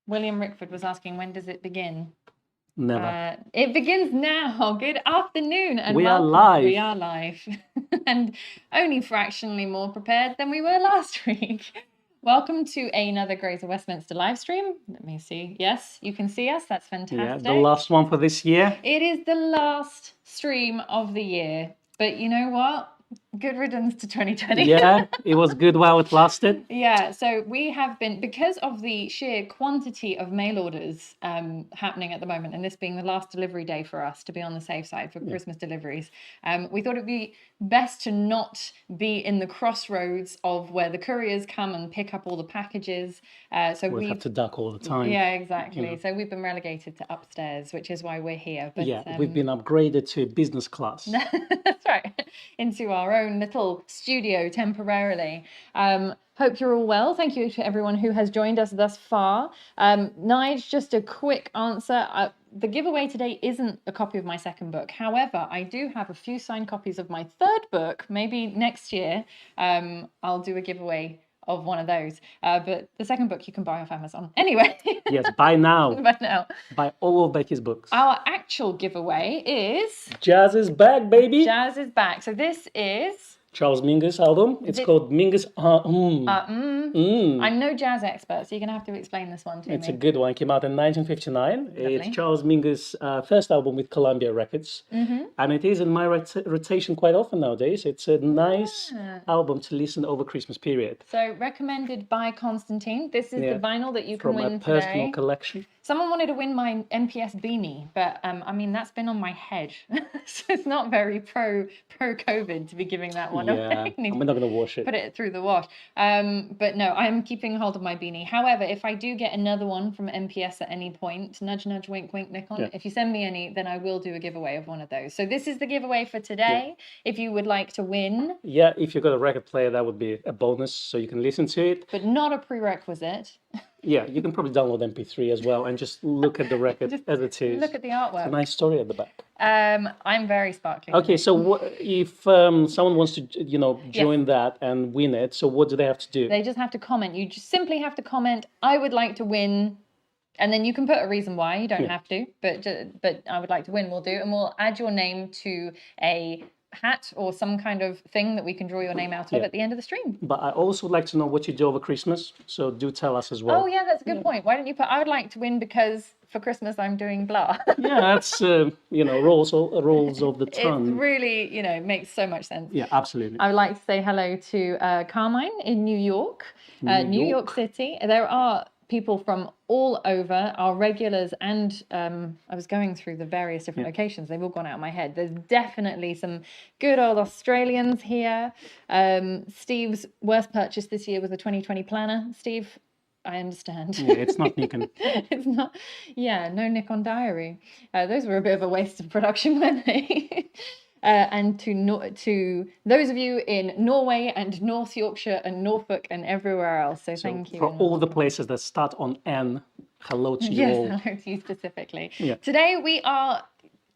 William Rickford was asking, when does it begin? Never. It begins now. Good afternoon and We are welcome. live. We are live. And only fractionally more prepared than we were last week. Welcome to another Grays of Westminster live stream. Let me see. Yes, you can see us. That's fantastic. Yeah, the last one for this year. It is the last stream of the year. But you know what? Good riddance to 2020. Yeah, it was good while it lasted. Yeah, so we have been, because of the sheer quantity of mail orders happening at the moment, and this being the last delivery day for us to be on the safe side for Christmas deliveries, we thought it'd be best to not be in the crossroads of where the couriers come and pick up all the packages. So We'll have to duck all the time. Yeah, exactly. So we've been relegated to upstairs, which is why we're here. But, yeah, we've been upgraded to business class. That's right. Into our own little studio temporarily. Hope you're all well. Thank you to everyone who has joined us thus far. Nige, just a quick answer. The giveaway today isn't a copy of my second book. However, I do have a few signed copies of my third book. Maybe next year I'll do a giveaway of one of those. But the second book you can buy off Amazon. Anyway. Yes, buy now. Buy now. Buy all of Becky's books. Our actual giveaway is... Jazz is back, baby. Jazz is back. So this is... Charles Mingus album. It's called Mingus. I'm no jazz expert, so you're going to have to explain this one to me. It's a good one. It came out in 1959. Lovely. It's Charles Mingus' first album with Columbia Records. And it is in my rotation quite often nowadays. It's a nice album to listen over Christmas period. So recommended by Constantine. This is the vinyl that you can win today. From my personal collection. Someone wanted to win my MPS beanie, but I mean, that's been on my head. So it's not very pro-COVID to be giving that one away. We're not going to wash it. Put it through the wash. But no, I'm keeping hold of my beanie. However, if I do get another one from MPS at any point, nudge, nudge, wink, wink, Nikon, if you send me any, then I will do a giveaway of one of those. So this is the giveaway for today. If you would like to win. Yeah, if you've got a record player, that would be a bonus, so you can listen to it. But not a prerequisite. Yeah, you can probably download MP3 as well and just look at the record as it is. Look at the artwork. It's a nice story at the back. I'm very sparkly. Okay, so if someone wants to, join that and win it, so what do they have to do? They just have to comment. You just simply have to comment, I would like to win, and then you can put a reason why. You don't have to, but I would like to win, we'll do, and we'll add your name to a hat or some kind of thing that we can draw your name out of at the end of the stream. But I also would like to know what you do over Christmas, so do tell us as well. Oh yeah, that's a good point. Why don't you put, I would like to win because for Christmas I'm doing blah. Yeah, that's rolls of the tongue. It really, makes so much sense. Yeah, absolutely. I would like to say hello to Carmine in New York, New York City. There are people from all over, our regulars, and I was going through the various different locations. They've all gone out of my head. There's definitely some good old Australians here. Steve's worst purchase this year was a 2020 planner. Steve, I understand. Yeah, it's not Nikon. It's not. Yeah, no Nikon diary. Those were a bit of a waste of production, weren't they? And to those of you in Norway and North Yorkshire and Norfolk and everywhere else. So thank you. For all the places that start on N, hello to you all. Yes, hello to you specifically. Yeah. Today we are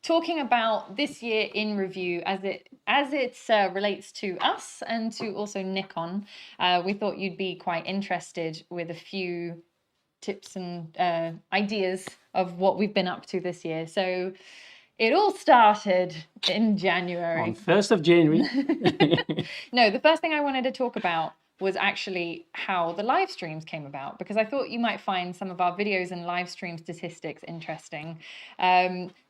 talking about this year in review as it relates to us and to also Nikon. We thought you'd be quite interested with a few tips and ideas of what we've been up to this year. So it all started in January. On 1st of January. No, the first thing I wanted to talk about was actually how the live streams came about, because I thought you might find some of our videos and live stream statistics interesting.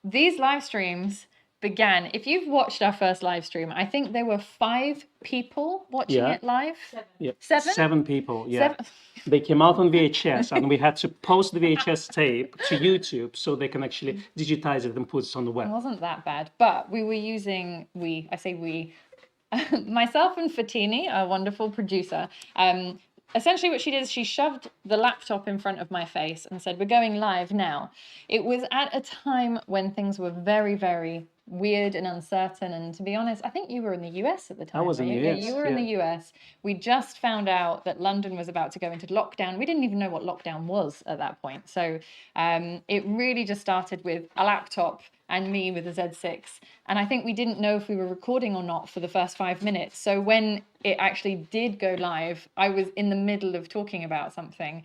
These live streams began, if you've watched our first live stream, I think there were 5 people watching it live. 7. Yeah. 7? 7 people, yeah. 7. They came out on VHS and we had to post the VHS tape to YouTube so they can actually digitize it and put it on the web. It wasn't that bad, but we were using, myself and Foteini, our wonderful producer, essentially what she did is she shoved the laptop in front of my face and said, we're going live now. It was at a time when things were very, very weird and uncertain. And to be honest, I think you were in the US at the time. I was in the US. You were in the US. We just found out that London was about to go into lockdown. We didn't even know what lockdown was at that point. So it really just started with a laptop and me with a Z6. And I think we didn't know if we were recording or not for the first 5 minutes. So when it actually did go live, I was in the middle of talking about something.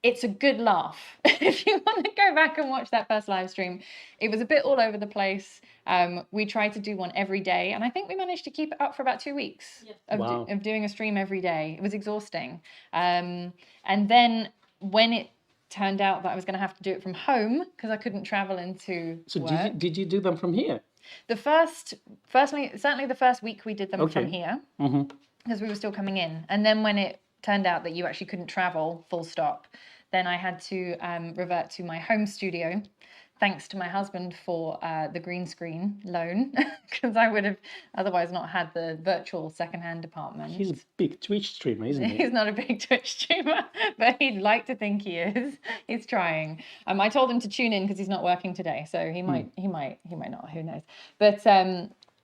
it's a good laugh. If you want to go back and watch that first live stream, it was a bit all over the place. We tried to do one every day, and I think we managed to keep it up for about 2 weeks Wow. of doing a stream every day. It was exhausting. And then when it turned out that I was going to have to do it from home because I couldn't travel into So work. did you do them from here? Certainly the first week we did them from Okay. here Mm-hmm. because we were still coming in. And then when it turned out that you actually couldn't travel full stop, then I had to revert to my home studio. Thanks to my husband for the green screen loan, because I would have otherwise not had the virtual secondhand department. He's a big Twitch streamer, isn't he? He's not a big Twitch streamer, but he'd like to think he is. He's trying. I told him to tune in because he's not working today, so he might not. Who knows? But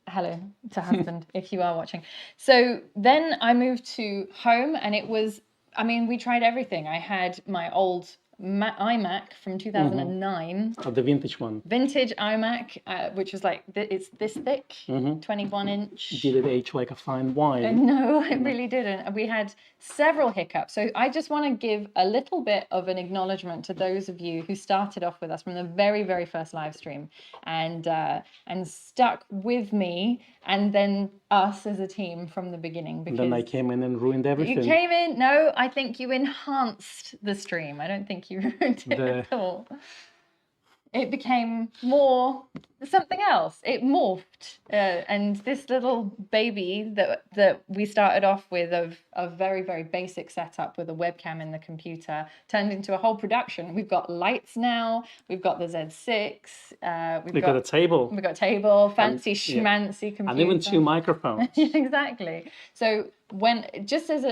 hello to husband if you are watching. So then I moved to home, and it was. I mean, we tried everything. I had my old iMac from 2009. Oh, the vintage one. Vintage iMac, which was like, it's this thick, 21 inch. Did it age like a fine wine? No, it really didn't. We had several hiccups. So I just want to give a little bit of an acknowledgement to those of you who started off with us from the very, very first live stream and stuck with me and then us as a team from the beginning. Because then I came in and ruined everything. you came in. No, I think you enhanced the stream. I don't think you ruined it at all. It became more something else. It morphed, and this little baby that we started off with of a very, very basic setup with a webcam in the computer turned into a whole production. We've got lights now. We've got the Z6. We've got a table. We've got a table, fancy schmancy computer, and even 2 microphones. Exactly. So just as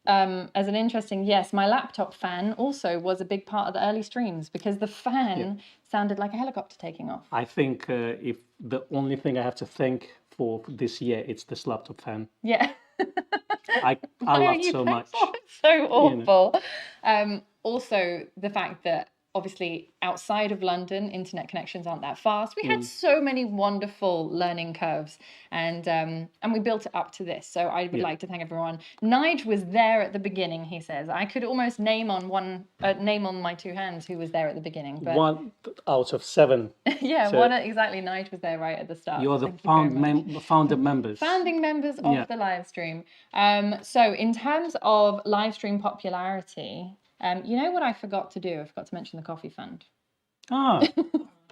an interesting, yes, my laptop fan also was a big part of the early streams because the fan sounded like a helicopter taking off. I think if the only thing I have to thank for this year, it's this laptop fan. Yeah. I laughed so much. It's so awful. Also, the fact that obviously outside of London, internet connections aren't that fast. We had so many wonderful learning curves, and we built it up to this. So I would like to thank everyone. Nige was there at the beginning. He says I could almost name on my 2 hands who was there at the beginning. But 1 out of 7. Yeah, so exactly. Nige was there right at the start. You're the founder members. Founding members of the live stream. So in terms of live stream popularity. You know what I forgot to do? I forgot to mention the coffee fund. Ah. Do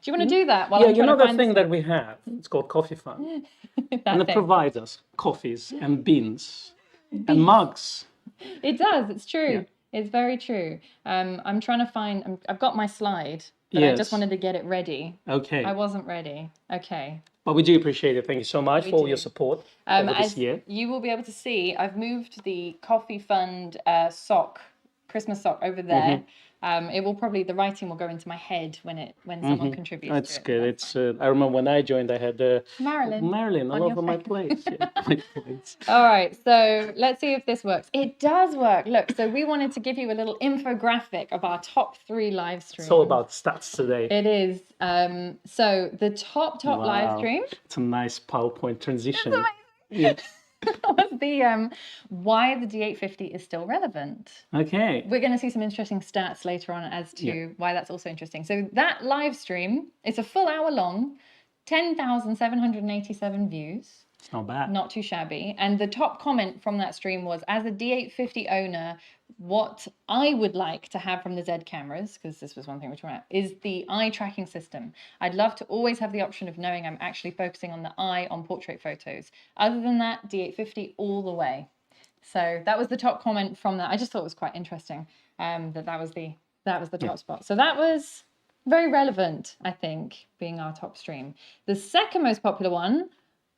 you want to do that? You know that thing that we have? It's called Coffee Fund. And it provides us coffees and beans and mugs. It does. It's true. Yeah. It's very true. I'm trying to find... I've got my slide, but I just wanted to get it ready. Okay. I wasn't ready. Okay. But we do appreciate it. Thank you so much for all your support over this year. You will be able to see, I've moved the Coffee Fund Christmas sock over there. The writing will go into my head when someone contributes. That's to it. good. It's I remember when I joined, I had Marilyn all over my place. All right, so let's see if this works. It does work. Look, so we wanted to give you a little infographic of our top 3 live streams. It's all about stats today. It is. So the top live stream. It's a nice PowerPoint transition. It's amazing. Yeah. Was the why the D850 is still relevant. Okay. We're going to see some interesting stats later on as to why that's also interesting. So that live stream, it's a full hour long, 10,787 views. It's not bad. Not too shabby. And the top comment from that stream was, as a D850 owner, what I would like to have from the Z cameras, because this was one thing we're talking about, is the eye tracking system. I'd love to always have the option of knowing I'm actually focusing on the eye on portrait photos. Other than that, D850 all the way. So that was the top comment from that. I just thought it was quite interesting that was the top spot. So that was very relevant, I think, being our top stream. The second most popular one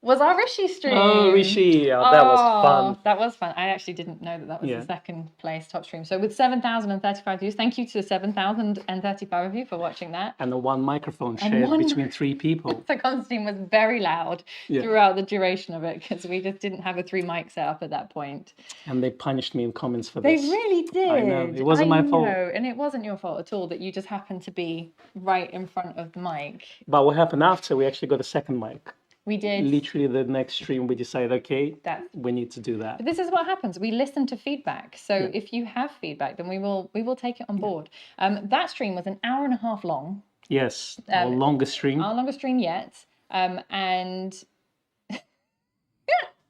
was our Rishi stream. Oh, Rishi. That was fun. That was fun. I actually didn't know that was the second place top stream. So with 7,035 views, thank you to 7,035 of you for watching that. And the 1 microphone shared between 3 people. So Constantine was very loud throughout the duration of it because we just didn't have a 3 mic set up at that point. And they punished me in comments for this. They really did. I know. It wasn't my fault. And it wasn't your fault at all that you just happened to be right in front of the mic. But what happened after, we actually got a second mic. We did. Literally the next stream, we decided, okay, That's- we need to do that. But this is what happens. We listen to feedback. So Yeah. if you have feedback, then we will take it on board. That stream was an hour and a half long. Yes, our longest stream. Our longest stream yet. And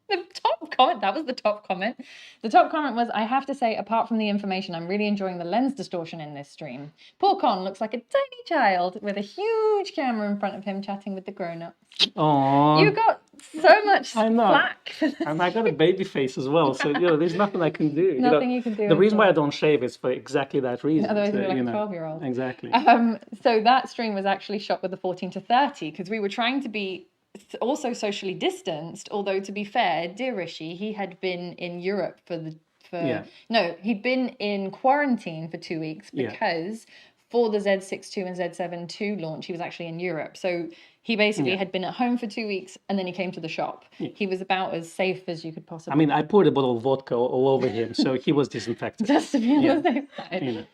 the top comment, that was the top comment. The top comment was, I have to say, apart from the information, I'm really enjoying the lens distortion in this stream. Poor Con looks like a tiny child with a huge camera in front of him chatting with the grown-ups. Aww. You got so much flack for that. And I got a baby face as well, so there's nothing I can do. Nothing you can do. The reason why I don't shave is for exactly that reason. Otherwise, you're like a 12-year-old. Exactly. So that stream was actually shot with the 14-30 because we were trying to be also socially distanced. Although to be fair, dear Rishi, he had been in Europe he'd been in quarantine for 2 weeks because for the Z6 II and Z7 II launch, he was actually in Europe. So he basically had been at home for 2 weeks and then he came to the shop. He was about as safe as you could possibly. I mean, I poured a bottle of vodka all over him, so he was disinfected. Just to be on the safe side.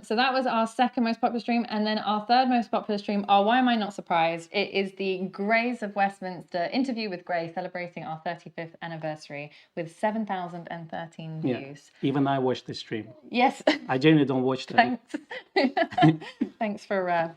So that was our second most popular stream. And then our third most popular stream, why am I not surprised? It is the Greys of Westminster interview with Grey celebrating our 35th anniversary with 7,013 views. Even I watched this stream. Yes. I genuinely don't watch them. Thanks. Thanks for,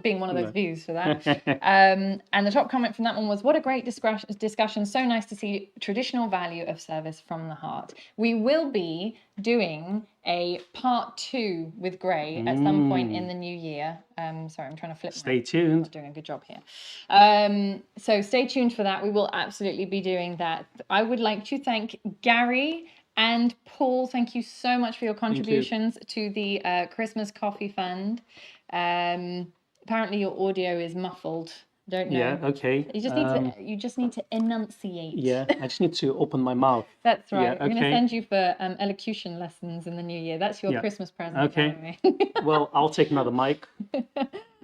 being one of those views for that. And the top comment from that one was, what a great discussion. So nice to see traditional value of service from the heart. We will be doing a part 2 with Grey at some point in the new year. Sorry, I'm trying to flip. Stay tuned. I'm not doing a good job here. So stay tuned for that. We will absolutely be doing that. I would like to thank Gary and Paul. Thank you so much for your contributions to the Christmas Coffee Fund. Apparently your audio is muffled. Don't know. Yeah, okay. You just need to enunciate. Yeah, I just need to open my mouth. That's right. Yeah, We're going to send you for elocution lessons in the new year. That's your Christmas present. Okay. Well, I'll take another mic.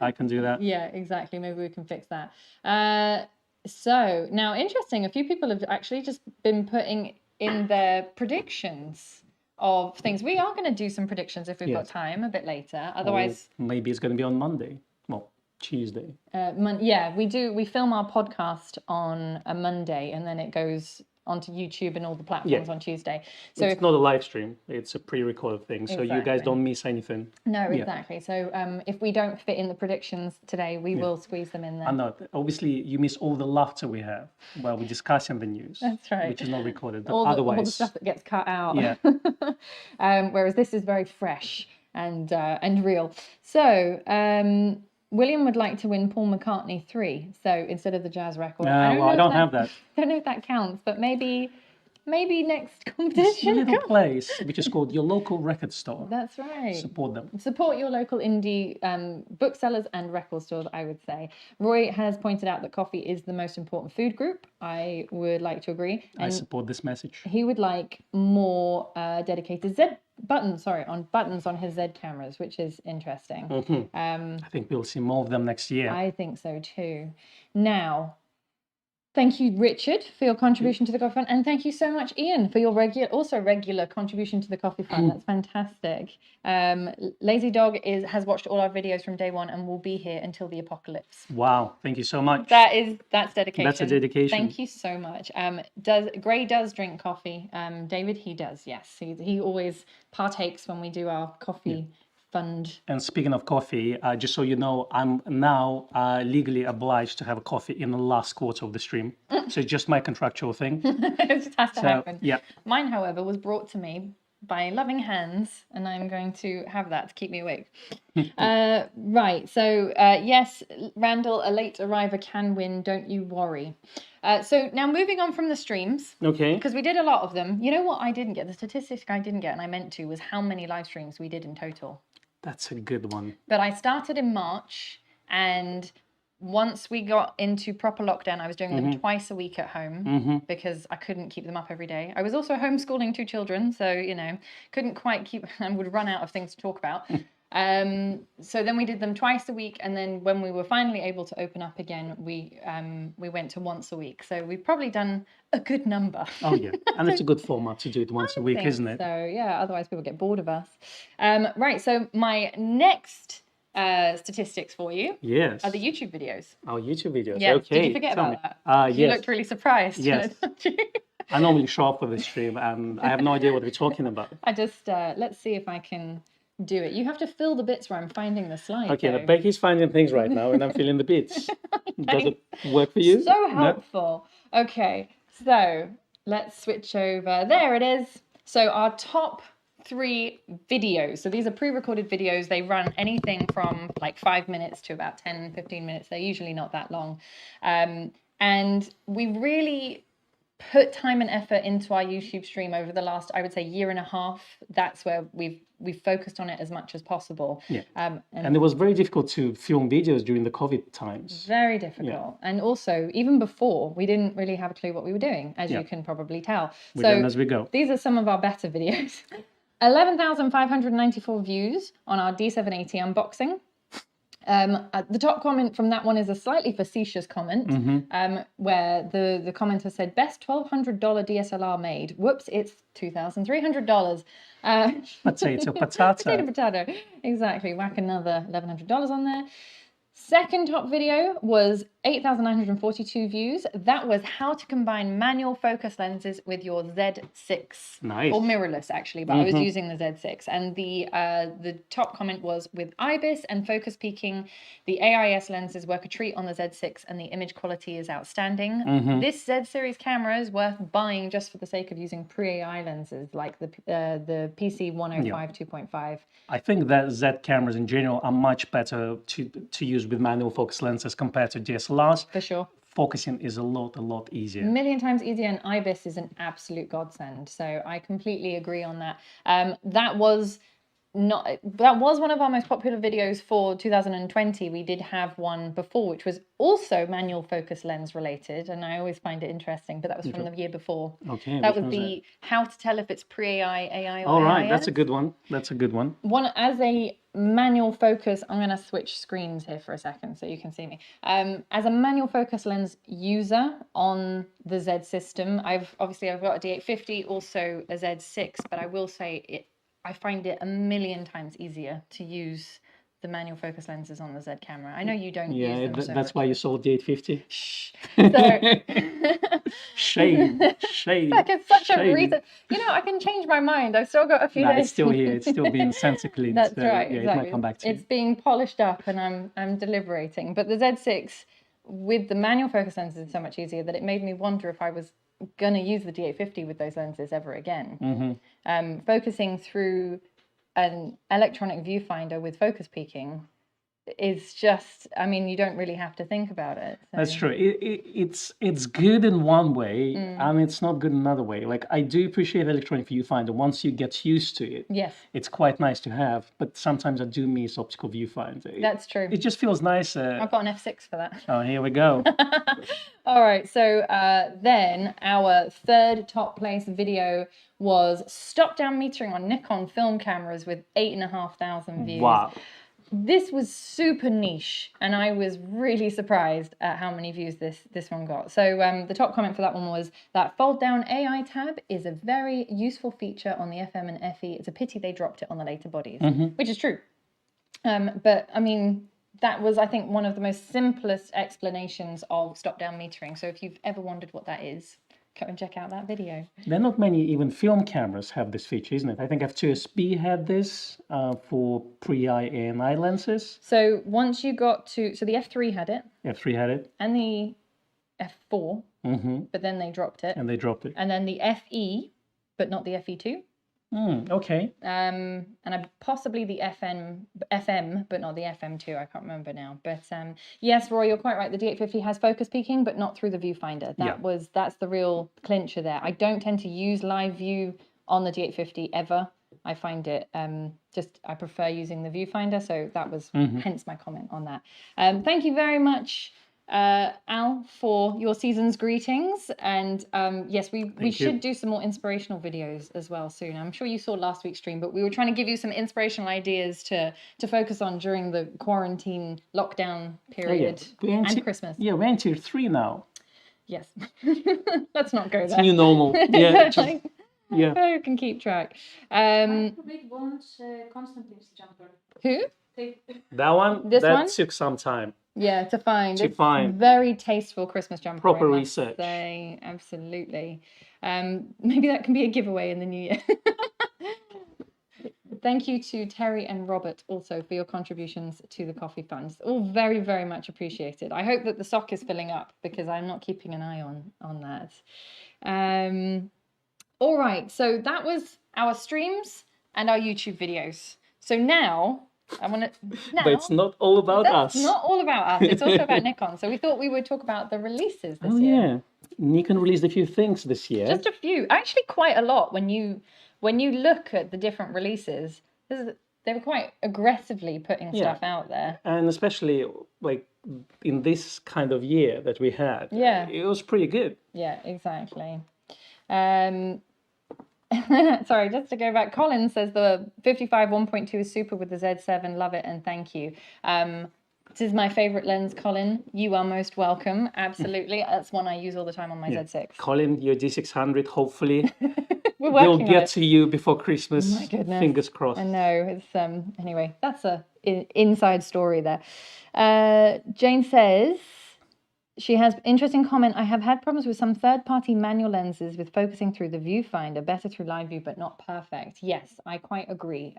I can do that. Yeah, exactly. Maybe we can fix that. So now, interesting. A few people have actually just been putting in their predictions of things. We are going to do some predictions if we've got time a bit later. Otherwise, or maybe it's going to be on Monday. Well, Tuesday. We do. We film our podcast on a Monday, and then it goes onto YouTube and all the platforms on Tuesday. So it's not a live stream; it's a pre-recorded thing, so you guys don't miss anything. No, exactly. So if we don't fit in the predictions today, we will squeeze them in there. I know. Obviously, you miss all the laughter we have while we're discussing the news. That's right. Which is not recorded. But all otherwise, all the stuff that gets cut out. Yeah. Whereas this is very fresh and real. So. William would like to win Paul McCartney 3, so instead of the jazz record. I don't have that. I don't know if that counts, but maybe next It's a competition. little place which is called your local record store. That's right. Support them. Support your local indie booksellers and record stores, I would say. Roy has pointed out that coffee is the most important food group. I would like to agree. And I support this message. he would like more dedicated buttons on his Z cameras, which is interesting. I think we'll see more of them next year. I think so too. Now, thank you, Richard, for your contribution to the Coffee Fund, and thank you so much, Ian, for your regular contribution to the Coffee Fund. That's fantastic. Lazy Dog has watched all our videos from day one and will be here until the apocalypse. Wow, thank you so much. That's dedication. That's a dedication. Thank you so much. Gray does drink coffee. David, he does. Yes, he always partakes when we do our coffee fund. And speaking of coffee, just so you know, I'm now legally obliged to have a coffee in the last quarter of the stream. So it's just my contractual thing. It just has to happen. Yeah. Mine, however, was brought to me by loving hands, and I'm going to have that to keep me awake. Right, so yes, Randall, a late arriver can win, don't you worry. So now moving on from the streams, Okay. because we did a lot of them. You know what I didn't get? The statistic I didn't get, and I meant to, was how many live streams we did in total. That's a good one. But I started in March, and once we got into proper lockdown, I was doing them twice a week at home because I couldn't keep them up every day. I was also homeschooling 2 children, so, couldn't quite keep, and would run out of things to talk about. So then we did them twice a week, and then when we were finally able to open up again, we went to once a week. So we've probably done a good number. Oh yeah, and it's a good format to do it once a week, isn't it? So yeah, otherwise people get bored of us. Right, so my next statistics for you Yes. are the YouTube videos. Our YouTube videos. Yeah. Okay. Did you forget tell about me. that? You Yes. looked really surprised. Yes. I normally show up for this stream and I have no idea what we're talking about. I just let's see if I can do it. You have to fill the bits where I'm finding the slide. Okay, though. now Becky's finding things right now and I'm filling the bits. Does it work for you? So helpful. No? Okay, so let's switch over. There it is. So our top 3 videos. So these are pre-recorded videos. They run anything from like 5 minutes to about 10, 15 minutes. They're usually not that long. And we really put time and effort into our YouTube stream over the last, I would say, year and a half. That's where we've focused on it as much as possible. Yeah. And it was very difficult to film videos during the COVID times. Very difficult. Yeah. And also, even before, we didn't really have a clue what we were doing, as you can probably tell. We learn as we go. These are some of our better videos. 11,594 views on our D780 unboxing. The top comment from that one is a slightly facetious comment, where the commenter said, best $1,200 DSLR made. Whoops, it's $2,300. Potato, potato. Potato. Exactly. Whack another $1,100 on there. Second top video was 8,942 views. That was how to combine manual focus lenses with your Z6. Nice. Or mirrorless, actually, but I was using the Z6. And the top comment was, with IBIS and focus peaking, the AIS lenses work a treat on the Z6 and the image quality is outstanding. This Z series camera is worth buying just for the sake of using pre-AI lenses like the PC 105 2.5. I think that Z cameras in general are much better to use with manual focus lenses compared to DSLRs. For sure. Focusing is a lot easier. A million times easier, and IBIS is an absolute godsend. So I completely agree on that. That was one of our most popular videos for 2020. We did have one before, which was also manual focus lens related, and I always find it interesting, but that was from the year before. Okay. That was the how to tell if it's pre-AI, AI, or all right, AIS. that's a good one. That's a good one. One as a manual focus, I'm going to switch screens here for a second so you can see me. As a manual focus lens user on the Z system, I've got a D850, also a Z6, but I will say I find it a million times easier to use the manual focus lenses on the Z camera. I know you don't use them so that's much. why you sold the 850. Shh. So... shame. Like it's such a reason. You know, I can change my mind. I've still got a few days. It's still here. It's still being sensor cleaned. That's right. Yeah, exactly. it might come back to It's being polished up, and I'm deliberating. But the Z6 with the manual focus lenses is so much easier that it made me wonder if I was going to use the D850 with those lenses ever again. Focusing through an electronic viewfinder with focus peaking is just, I mean, you don't really have to think about it. So. That's true. It's good in one way, and it's not good in another way. Like, I do appreciate electronic viewfinder once you get used to it. Yes. It's quite nice to have, but sometimes I do miss optical viewfinder. That's true. It just feels nicer. I've got an F6 for that. Oh, here we go. All right, so then our third top place video was stop down metering on Nikon film cameras with 8,500 views. Wow. This was super niche, and I was really surprised at how many views this one got. So the top comment for that one was that fold down AI tab is a very useful feature on the FM and FE. It's a pity they dropped it on the later bodies, which is true. But I mean, that was, I think, one of the most simplest explanations of stop down metering. So if you've ever wondered what that is, go and check out that video. There are not many even film cameras have this feature, isn't it? I think F2SB had this for pre-I and I lenses. So once you got to, so the F3 had it. F3 had it. And the F4, but then they dropped it. And they dropped it. And then the FE, but not the FE2. Okay. And possibly the FM, but not the FM2. I can't remember now. But yes, Roy, you're quite right. The D850 has focus peaking, but not through the viewfinder. That's the real clincher there. I don't tend to use live view on the D850 ever. I find it I prefer using the viewfinder. So that was hence my comment on that. Thank you very much, Al, for your season's greetings. And yes, we should do some more inspirational videos as well soon. I'm sure you saw last week's stream, but we were trying to give you some inspirational ideas to focus on during the quarantine lockdown period and Christmas. Yeah, we're in tier 3 now. Yes. Let's not go there. It's new normal. Yeah. I can keep track. Constantly jumper. Who? That one, This that one? took some time. Yeah, to find. To It's find. very tasteful Christmas jumper. Proper I must research. say. Absolutely. Maybe that can be a giveaway in the new year. Thank you to Terry and Robert also for your contributions to the coffee funds. All very, very much appreciated. I hope that the sock is filling up because I'm not keeping an eye on that. All right, so that was our streams and our YouTube videos. So now I want to. But it's not all about us. It's not all about us. It's also about Nikon. So we thought we would talk about the releases this year. Oh yeah, Nikon released a few things this year. Just a few, actually, quite a lot. When you look at the different releases, they were quite aggressively putting stuff out there. And especially like in this kind of year that we had, it was pretty good. Yeah, exactly. Sorry, just to go back, Colin says the 55 1.2 is super with the Z7. Love it and thank you. This is my favorite lens, Colin. You are most welcome. Absolutely. That's one I use all the time on my Z6. Colin, your D600, hopefully we'll get to you before Christmas. My goodness. Fingers crossed. I know. It's anyway, that's a inside story there. Jane says she has interesting comment. I have had problems with some third-party manual lenses with focusing through the viewfinder, better through live view, but not perfect. Yes, I quite agree.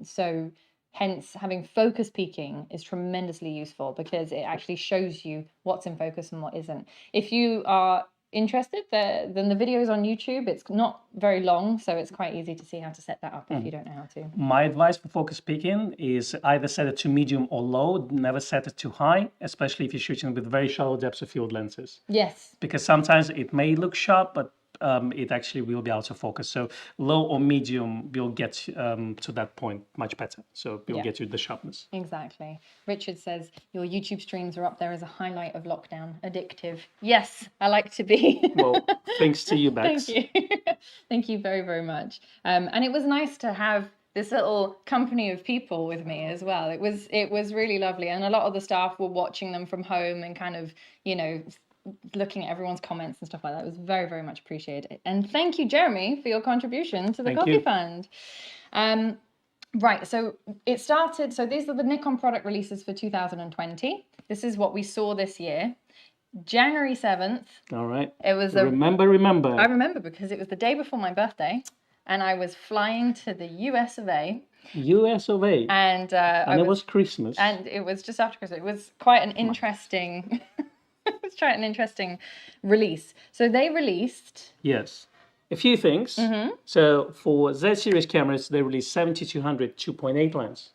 So hence having focus peaking is tremendously useful because it actually shows you what's in focus and what isn't. If you are interested, then the video is on YouTube. It's not very long, so it's quite easy to see how to set that up if you don't know how to. My advice for focus peaking is either set it to medium or low. Never set it too high, especially if you're shooting with very shallow depths of field lenses. Yes. Because sometimes it may look sharp, but it actually will be out of focus. So low or medium will get to that point much better. So you'll get you the sharpness. Exactly. Richard says your YouTube streams are up there as a highlight of lockdown. Addictive. Yes, I like to be. Well, thanks to you, Bex. Thank you. Thank you very, very much. And it was nice to have this little company of people with me as well. It was really lovely. And a lot of the staff were watching them from home and kind of, looking at everyone's comments and stuff like that. It was very, very much appreciated. And thank you, Jeremy, for your contribution to the Coffee Fund. Right, so it started, so these are the Nikon product releases for 2020. This is what we saw this year. January 7th. All right. It was remember. I remember because it was the day before my birthday and I was flying to the US of A. US of A. And it was Christmas. And it was just after Christmas. It was quite an interesting... Let's try an interesting release. So they released... Yes. A few things. So for Z series cameras, they released 70-200 2.8 lens.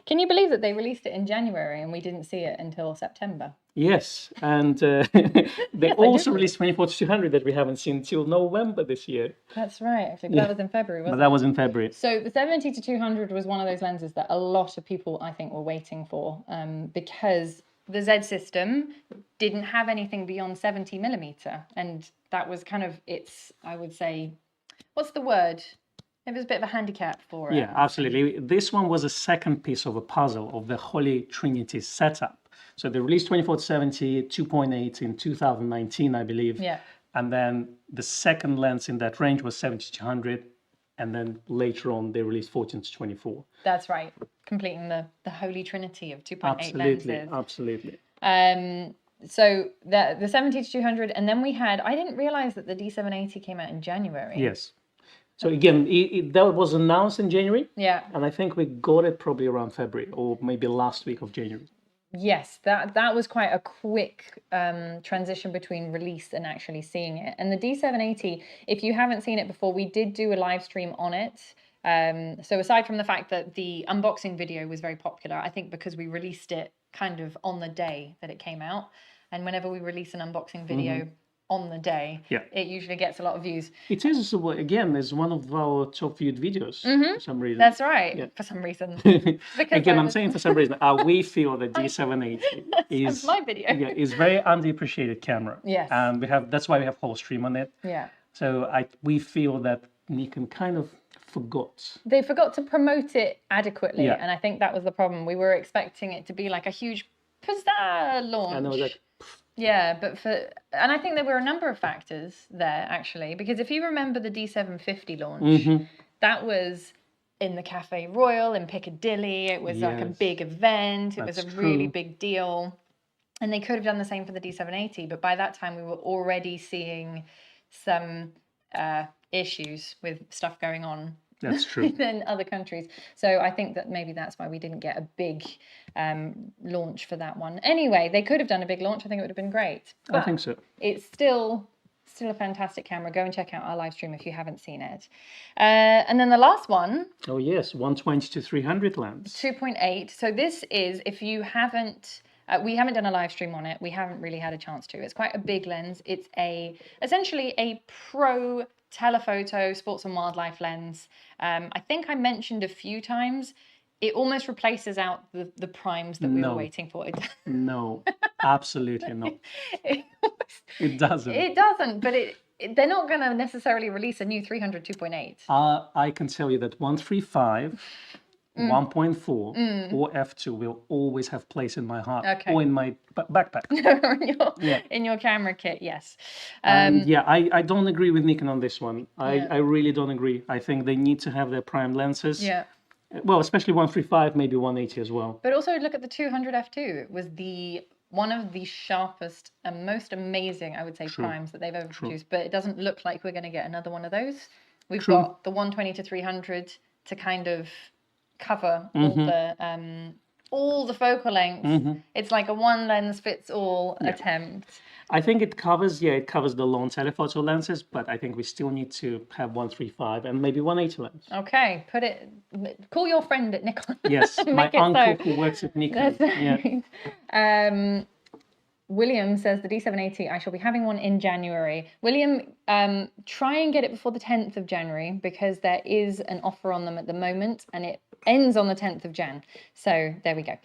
Can you believe that they released it in January and we didn't see it until September? Yes. And they also released 24-200 that we haven't seen until November this year. That's right. Actually, but that was in February, wasn't it? But that was in February. So the 70-200 was one of those lenses that a lot of people, I think, were waiting for because... the Z system didn't have anything beyond 70mm, and that was kind of its, I would say, what's the word? It was a bit of a handicap for it. Yeah, absolutely. This one was a second piece of a puzzle of the Holy Trinity setup. So they released 24-70, 2.8 in 2019, I believe. Yeah. And then the second lens in that range was 70-200. And then later on, they released 14-24. That's right. Completing the Holy Trinity of 2.8 lenses. Absolutely. So the 70-200, and then we had, I didn't realize that the D780 came out in January. Yes. So again, that was announced in January. Yeah. And I think we got it probably around February or maybe last week of January. Yes, that was quite a quick transition between release and actually seeing it. And the D780, if you haven't seen it before, we did do a live stream on it. So aside from the fact that the unboxing video was very popular, I think because we released it kind of on the day that it came out. And whenever we release an unboxing video on the day, it usually gets a lot of views. It is, again, is one of our top viewed videos for some reason. That's right, for some reason. Again, I'm saying for some reason, we feel that D780 is my video. Is very underappreciated camera. Yes. And that's why we have whole stream on it. Yeah. So we feel that Nikon kind of forgot. They forgot to promote it adequately, Yeah. and I think that was the problem. We were expecting it to be like a huge pizzazz launch. And it was like... Yeah, and I think there were a number of factors there, actually, because if you remember the D750 launch, that was in the Cafe Royal in Piccadilly. It was like a Yes, big event. It was a that's really true. big deal. And they could have done the same for the D780, but by that time we were already seeing some issues with stuff going on That's true. in other countries. So I think that maybe that's why we didn't get a big launch for that one. Anyway, they could have done a big launch. I think it would have been great. I But think so. it's still a fantastic camera. Go and check out our live stream if you haven't seen it. And then the last one, Oh yes, 120 to 300 lens. 2.8. So this is, if you haven't, we haven't done a live stream on it. We haven't really had a chance to. It's quite a big lens. It's essentially a pro telephoto sports and wildlife lens. I think I mentioned a few times, it almost replaces out the primes that we were waiting for. No, absolutely not. It doesn't. It doesn't, but they're not going to necessarily release a new 300 2.8. I can tell you that 135, 1.4, or f2 will always have place in my heart or in my backpack. In your camera kit, yes. I don't agree with Nikon on this one. I really don't agree. I think they need to have their prime lenses. Yeah. Well, especially 135, maybe 180 as well. But also look at the 200 f2. It was one of the sharpest and most amazing, I would say, primes that they've ever produced. But it doesn't look like we're going to get another one of those. We've got the 120 to 300 to kind of cover all the focal length. It's like a one lens fits all attempt. I think it covers the long telephoto lenses, but I think we still need to have 135 and maybe 180 lens. Okay, call your friend at Nikon. Yes, my uncle who works at Nikon. That's right. William says the D780, I shall be having one in January. William, try and get it before the 10th of January because there is an offer on them at the moment and it ends on the 10th of Jan. So there we go.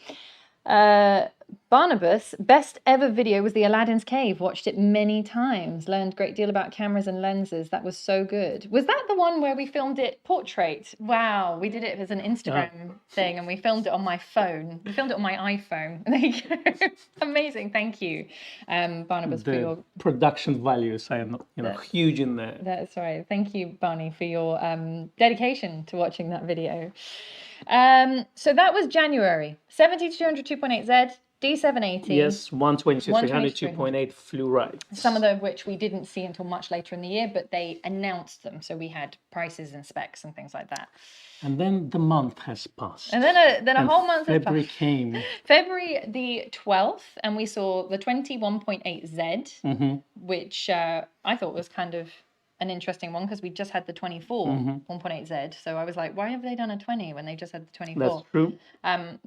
Barnabas, best ever video was the Aladdin's Cave. Watched it many times. Learned a great deal about cameras and lenses. That was so good. Was that the one where we filmed it portrait? Wow, we did it as an Instagram thing and we filmed it on my phone. We filmed it on my iPhone. There you go. Amazing. Thank you, Barnabas, for your production values. I am huge in there. That's right. Thank you, Barney, for your dedication to watching that video. So that was January. 70 to 200 2.8Z, D780. Yes, 120 to 300 2.8 flew right. Some of which we didn't see until much later in the year, but they announced them. So we had prices and specs and things like that. And then the month has passed. And then a whole month February came. February the 12th, and we saw the 21.8Z, which I thought was kind of an interesting one because we just had the 24 1.8Z. So I was like, why have they done a 20 when they just had the 24? That's true.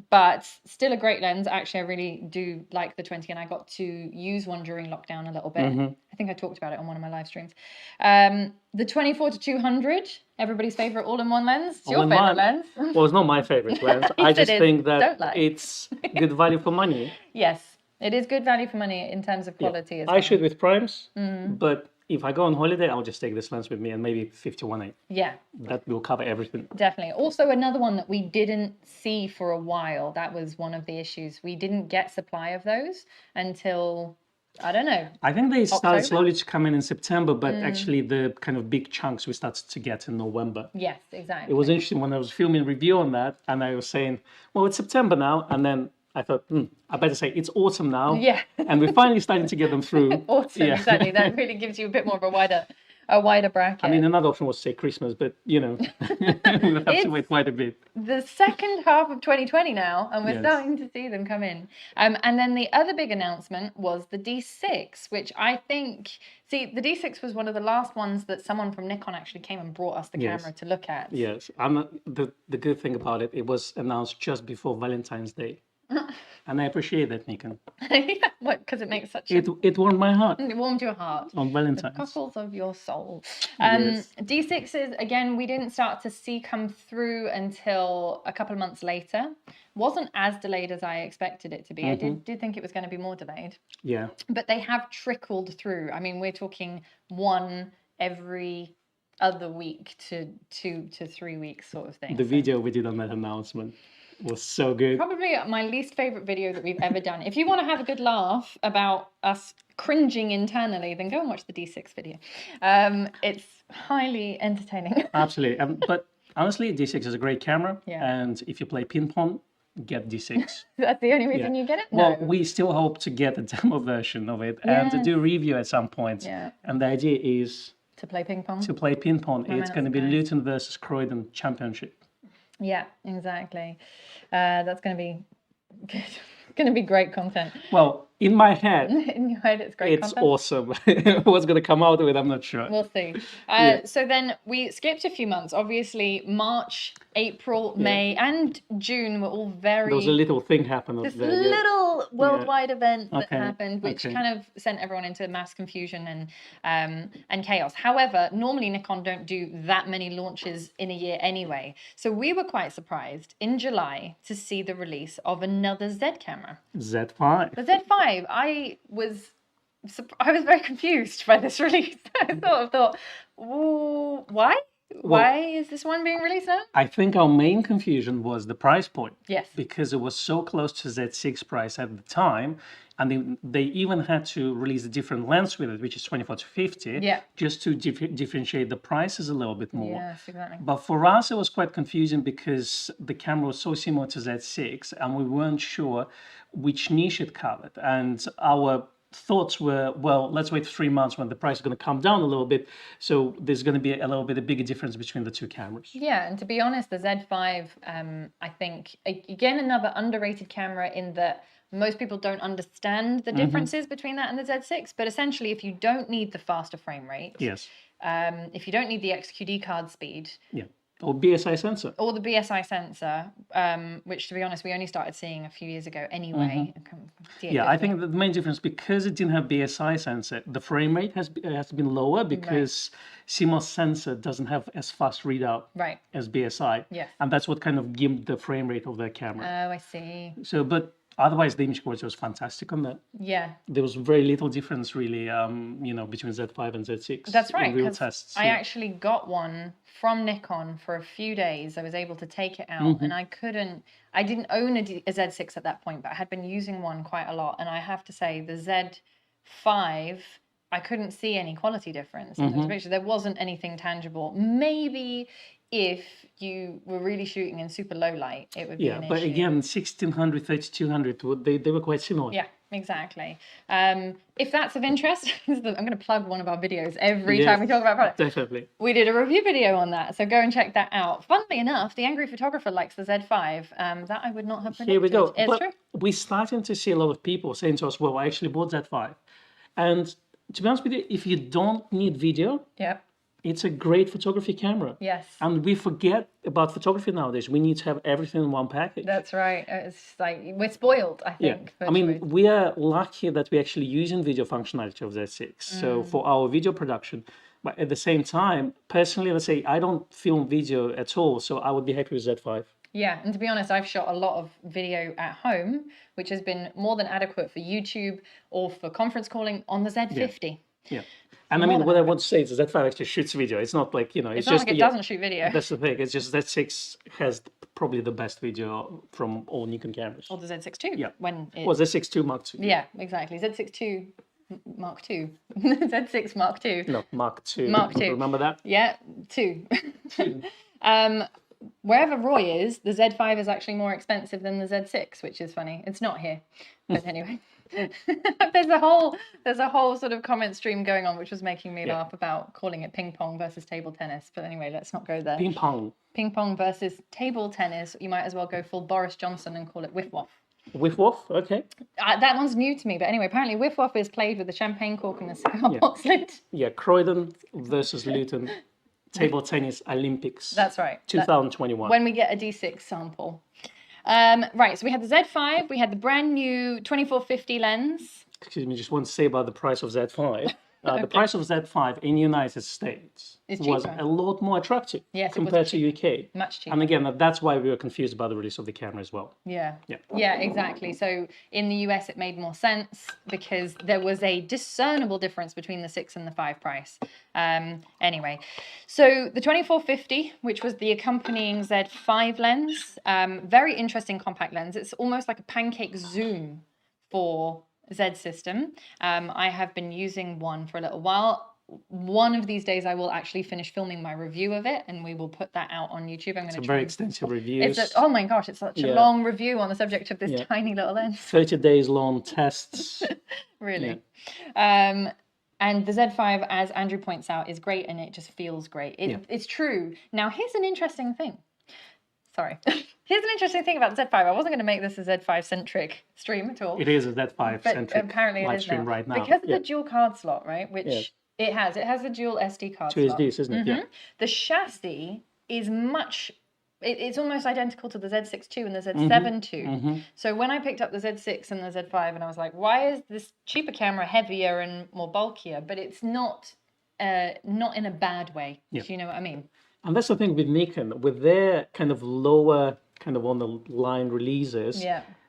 But still a great lens. Actually, I really do like the 20 and I got to use one during lockdown a little bit. I think I talked about it on one of my live streams. The 24 to 200, everybody's favorite all-in-one lens. It's your favorite lens. Well, it's not my favorite lens. I just think that it's good value for money. Yes, it is good value for money in terms of quality as well. I shoot with primes, but if I go on holiday, I'll just take this lens with me and maybe 50-1.8. Yeah. That will cover everything. Definitely. Also, another one that we didn't see for a while, that was one of the issues. We didn't get supply of those until, I don't know. I think they started slowly to come in September, but actually the kind of big chunks we started to get in November. Yes, exactly. It was interesting when I was filming a review on that and I was saying, well, it's September now. And then I thought, I better say it's autumn now. Yeah. And we're finally starting to get them through. Autumn, exactly. That really gives you a bit more of a wider bracket. I mean, another option was to say Christmas, but we'll have to wait quite a bit. The second half of 2020 now, and we're starting to see them come in. And then the other big announcement was the D6, which I think, the D6 was one of the last ones that someone from Nikon actually came and brought us the camera to look at. Yes. The good thing about it, it was announced just before Valentine's Day. And I appreciate that, Nikon. What? Because it makes such it warmed my heart. It warmed your heart. On Valentine's. The cockles of your soul. D6s, again, we didn't start to see come through until a couple of months later. Wasn't as delayed as I expected it to be. I did think it was going to be more delayed. Yeah. But they have trickled through. I mean, we're talking one every other week to 2 to 3 weeks sort of thing. The video we did on that announcement was so good. Probably my least favorite video that we've ever done. If you want to have a good laugh about us cringing internally, then go and watch the D6 video. It's highly entertaining. Absolutely. But Honestly, D6 is a great camera, and if you play ping pong, get D6. That's the only reason you get it? Well, No. we still hope to get a demo version of it and to do a review at some point. Yeah. And the idea is To play ping pong? to play ping pong. It's going to be nice. Luton versus Croydon Championship. Yeah, exactly. That's going to be good. Going to be great content. Well, in my head, In your head, it's great content. awesome. What's going to come out of it, I'm not sure. We'll see. So then we skipped a few months. Obviously, March, April, May, and June were all very... There was a little thing happened. This little worldwide event that happened, which kind of sent everyone into mass confusion and chaos. However, normally Nikon don't do that many launches in a year anyway. So we were quite surprised in July to see the release of another Z camera. Z5. The Z5. I was very confused by this release. I thought, ooh, why? Why is this one being released now? I think our main confusion was the price point. Yes. Because it was so close to Z6 price at the time, and they even had to release a different lens with it, which is 24 to 50, just to differentiate the prices a little bit more. Yes, exactly. But for us, it was quite confusing because the camera was so similar to Z6, and we weren't sure which niche it covered. And our thoughts were, well, let's wait 3 months when the price is going to come down a little bit. So there's going to be a little bit a bigger difference between the two cameras. Yeah, and to be honest, the Z5, I think, again, another underrated camera in that most people don't understand the differences between that and the Z6. But essentially, if you don't need the faster frame rate, if you don't need the XQD card speed, or BSI sensor. Or the BSI sensor, which, to be honest, we only started seeing a few years ago anyway. I think the main difference, because it didn't have BSI sensor, the frame rate has been lower because CMOS sensor doesn't have as fast readout as BSI. Yes. And that's what kind of gimped the frame rate of the camera. Oh, I see. So, but otherwise, the image quality was fantastic on that. Yeah. There was very little difference, really, between Z5 and Z6. That's right. In real tests. I actually got one from Nikon for a few days. I was able to take it out, and I didn't own a Z6 at that point, but I had been using one quite a lot. And I have to say, the Z5, I couldn't see any quality difference in those pictures. There wasn't anything tangible. Maybe if you were really shooting in super low light, it would be an issue. But again, 1600, 3200, they were quite similar. Yeah, exactly. If that's of interest, I'm going to plug one of our videos every time we talk about products. Definitely. We did a review video on that, so go and check that out. Funnily enough, the Angry Photographer likes the Z5. That I would not have predicted. Here we go. It's true. We're starting to see a lot of people saying to us, well, I actually bought Z5. And to be honest with you, if you don't need video, it's a great photography camera. Yes. And we forget about photography nowadays. We need to have everything in one package. That's right. It's like we're spoiled, I think. I mean, we are lucky that we're actually using video functionality of Z6. So for our video production, but at the same time, personally, let's say I don't film video at all, so I would be happy with Z5. Yeah, and to be honest, I've shot a lot of video at home, which has been more than adequate for YouTube or for conference calling on the Z50. Yeah. And I mean, what I want to say is that Z5 actually shoots video. It's not like, it's not just... like it doesn't shoot video. That's the thing. It's just Z6 has probably the best video from all Nikon cameras. Or the Z6 II. Yeah. When it... Or Z6 II Mark II. Yeah, exactly. Z6 II Mark II. Z6 Mark II. No, Mark II. Mark II. Remember that? Yeah, 2. Wherever Roy is, the Z5 is actually more expensive than the Z6, which is funny. It's not here. But anyway. there's a whole sort of comment stream going on, which was making me laugh about calling it ping pong versus table tennis. But anyway, let's not go there. Ping pong versus table tennis. You might as well go full Boris Johnson and call it whiff waff. Whiff waff, okay. That one's new to me, but anyway, apparently whiff waff is played with the champagne cork and the cigar box lid. Yeah, Croydon versus Luton table tennis Olympics. That's right. 2021. When we get a D6 sample. Right, so we had the Z5, we had the brand new 24-50 lens. Excuse me, just want to say about the price of Z5. The price of Z5 in the United States was a lot more attractive compared to UK. Much cheaper. And again, that's why we were confused about the release of the camera as well. Yeah, exactly. So in the US, it made more sense because there was a discernible difference between the 6 and the 5 price. Anyway, so the 24-50, which was the accompanying Z5 lens, very interesting compact lens. It's almost like a pancake zoom for Z system. I have been using one for a little while. one of these days I will actually finish filming my review of it, and we will put that out on YouTube. I'm going to try. Very extensive reviews. Oh my gosh, it's such a long review on the subject of this tiny little lens. 30 days long tests. Really. And the Z5, as Andrew points out, is great, and it just feels great. It's true. Now, here's an interesting thing. Sorry. Here's an interesting thing about the Z5. I wasn't going to make this a Z5-centric stream at all. It is a Z5-centric apparently live stream right now. Because of the dual card slot, right? Which it has. It has a dual SD card slot. 2 SDs, isn't it? Yeah. The chassis is it's almost identical to the Z6 II and the Z7 II. So when I picked up the Z6 and the Z5, and I was like, why is this cheaper camera heavier and more bulkier? But it's not in a bad way. Do you know what I mean? And that's the thing with Nikon, with their kind of lower, kind of on the line releases.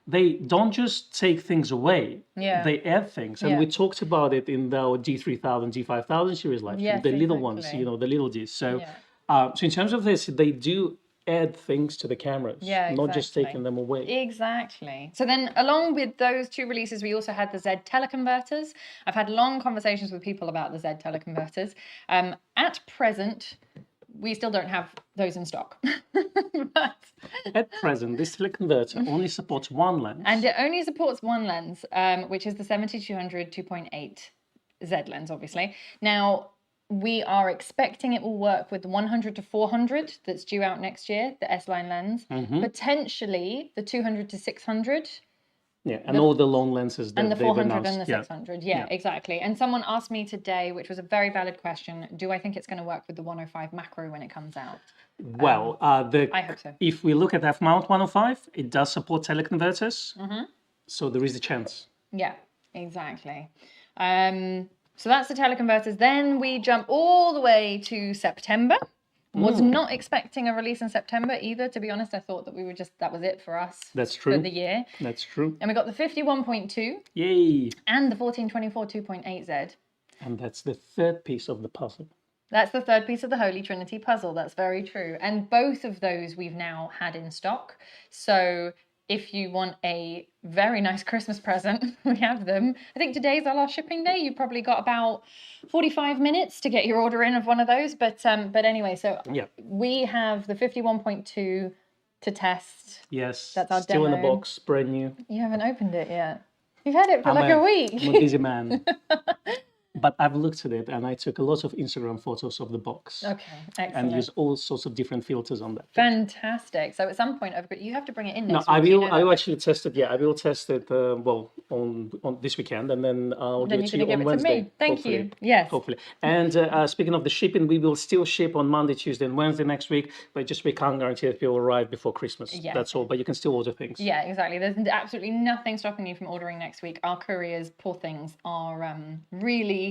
They don't just take things away. They add things. And we talked about it in our G3000, G5000 series live stream, the little ones, the little Gs. So, so in terms of this, they do add things to the cameras, not just taking them away. Exactly. So then along with those two releases, we also had the Z teleconverters. I've had long conversations with people about the Z teleconverters. At present, we still don't have those in stock. But at present, this teleconverter only supports one lens. And it only supports one lens, which is the 70-200 2.8 Z lens, obviously. Now, we are expecting it will work with the 100-400 that's due out next year, the S-line lens. Potentially the 200-600. And all the long lenses that and the 400 announced. and the 600. Exactly. And someone asked me today, which was a very valid question, do I think it's going to work with the 105 macro when it comes out? Well, I hope so. If we look at F-mount 105, it does support teleconverters. So there is a chance. Yeah, exactly. So that's the teleconverters. Then we jump all the way to September. Was not expecting a release in September either, to be honest. I thought that that was it for us. That's true. For the year. That's true. And we got the 51.2. Yay. And the 1424 2.8Z. And that's the third piece of the puzzle. That's the third piece of the Holy Trinity puzzle. That's very true. And both of those we've now had in stock. So if you want a very nice Christmas present, we have them. I think today's our last shipping day. You've probably got about 45 minutes to get your order in of one of those. But anyway, so we have the 51.2 to test. Yes, that's our still demo. in the box, brand new. You haven't opened it yet. You've had it for a week. I'm a busy man. But I've looked at it and I took a lot of Instagram photos of the box. Okay, excellent. And used all sorts of different filters on that. Fantastic. So at some point, you have to bring it in next week. No, I will actually test it. I will test it, on this weekend. And then I'll give it to you on Wednesday. Thank you. Yes. Hopefully. And speaking of the shipping, we will still ship on Monday, Tuesday, and Wednesday next week. But just we can't guarantee that it will arrive before Christmas. That's all. But you can still order things. Yeah, exactly. There's absolutely nothing stopping you from ordering next week. Our couriers, poor things, are really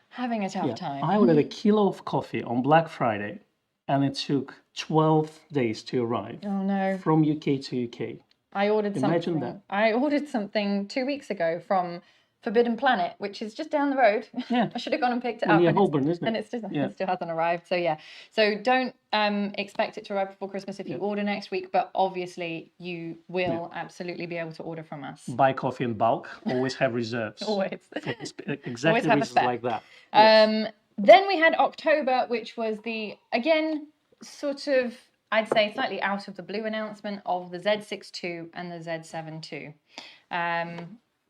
having a tough time. I ordered a kilo of coffee on Black Friday, and it took 12 days to arrive. Oh no! From UK to UK. I ordered I ordered something 2 weeks ago from Forbidden Planet, which is just down the road. Yeah. I should have gone and picked it up. Yeah, Holborn, isn't it? And it still hasn't arrived. So So don't expect it to arrive before Christmas if you order next week, but obviously you will absolutely be able to order from us. Buy coffee in bulk. Always have reserves. Always. Exactly Always have reasons like that. Then we had October, which was again, sort of, I'd say slightly out of the blue announcement of the Z6 II and the Z7 II.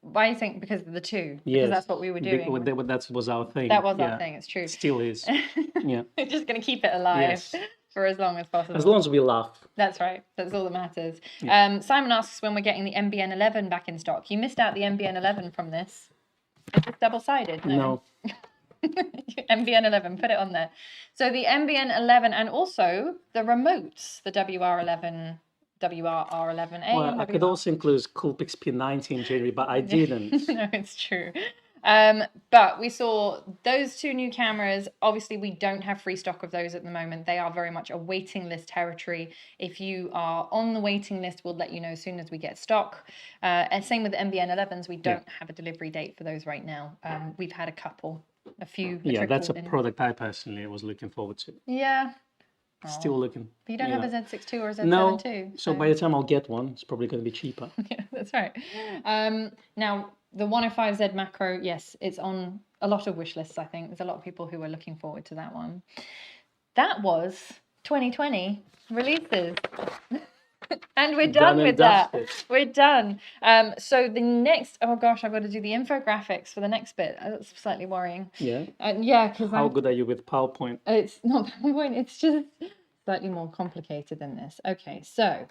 Why do you think? Because of the two? Because that's what we were doing. That was our thing. That was our thing, it's true. It still is. Yeah. We're just going to keep it alive for as long as possible. As long as we laugh. That's right. That's all that matters. Yeah. Simon asks when we're getting the MBN11 back in stock. You missed out the MBN11 from this. Is it double-sided? No. MBN11, put it on there. So the MBN11 and also the remotes, the WR11... WRR11A. Well, I could also include Coolpix P90 in January, but I didn't. No, it's true. But we saw those two new cameras. Obviously, we don't have free stock of those at the moment. They are very much a waiting list territory. If you are on the waiting list, we'll let you know as soon as we get stock. And same with the MBN11s. We don't have a delivery date for those right now. We've had a few. Yeah, that's a product I personally was looking forward to. Yeah. Still looking. But you don't have a Z6 II or a Z7 II. So by the time I'll get one, it's probably going to be cheaper. Yeah, that's right. Now, the 105Z macro, yes, it's on a lot of wish lists, I think. There's a lot of people who are looking forward to that one. That was 2020 releases. And we're done with that. We're done. So the next, oh gosh, I've got to do the infographics for the next bit. That's slightly worrying. Yeah. Yeah, because How good are you with PowerPoint? It's not PowerPoint. It's just slightly more complicated than this. Okay, so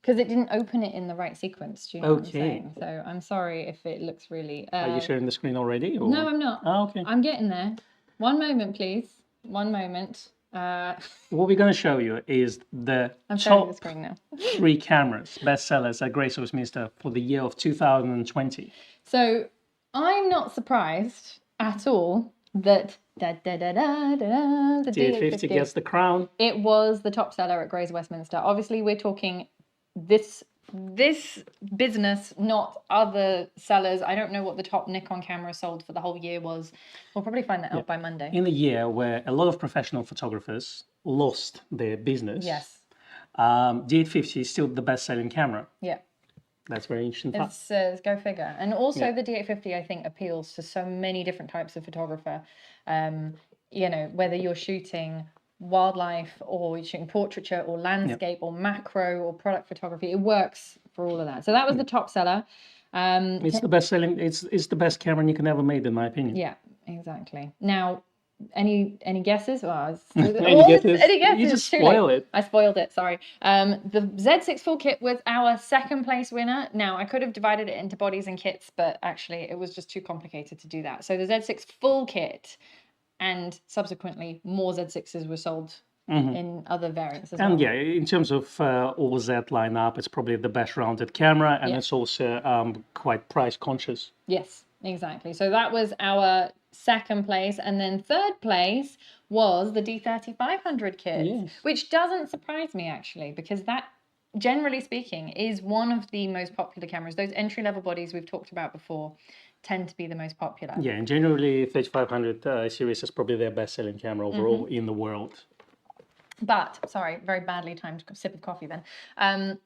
because it didn't open it in the right sequence. Do you know what I'm saying? So I'm sorry if it looks really. Are you sharing the screen already? Or? No, I'm not. Oh, okay. I'm getting there. One moment, please. One moment. What we're going to show you is the I'm showing the top screen now. 3 cameras, bestsellers at Grey Minster for the year of 2020. So I'm not surprised at all that the D850 gets the crown. It was the top seller at Grey's Westminster. Obviously, we're talking this business, not other sellers. I don't know what the top Nikon camera sold for the whole year was. We'll probably find that out by Monday. In the year where a lot of professional photographers lost their business, Yes. D850 is still the best-selling camera. Yeah. That's very interesting fact. It's go figure. And also the D850, I think, appeals to so many different types of photographer. You know, whether you're shooting wildlife or you're shooting portraiture or landscape or macro or product photography, it works for all of that. So that was the top seller. It's the best-selling. It's the best camera you can ever make, in my opinion. Yeah, exactly. Now, any guesses? Well, any guesses? You just spoil it. I spoiled it. Sorry. The Z6 full kit was our second place winner. Now I could have divided it into bodies and kits, but actually it was just too complicated to do that. So the Z6 full kit, and subsequently more Z6s were sold in other variants as well. And yeah, in terms of all Z lineup, it's probably the best rounded camera, and it's also quite price conscious. Yes, exactly. So that was our second place, and then third place was the D3500 kit, which doesn't surprise me actually, because that, generally speaking, is one of the most popular cameras. Those entry-level bodies we've talked about before tend to be the most popular. Yeah, and generally 3500 series is probably their best-selling camera overall in the world. But, sorry, very badly timed sip of coffee then.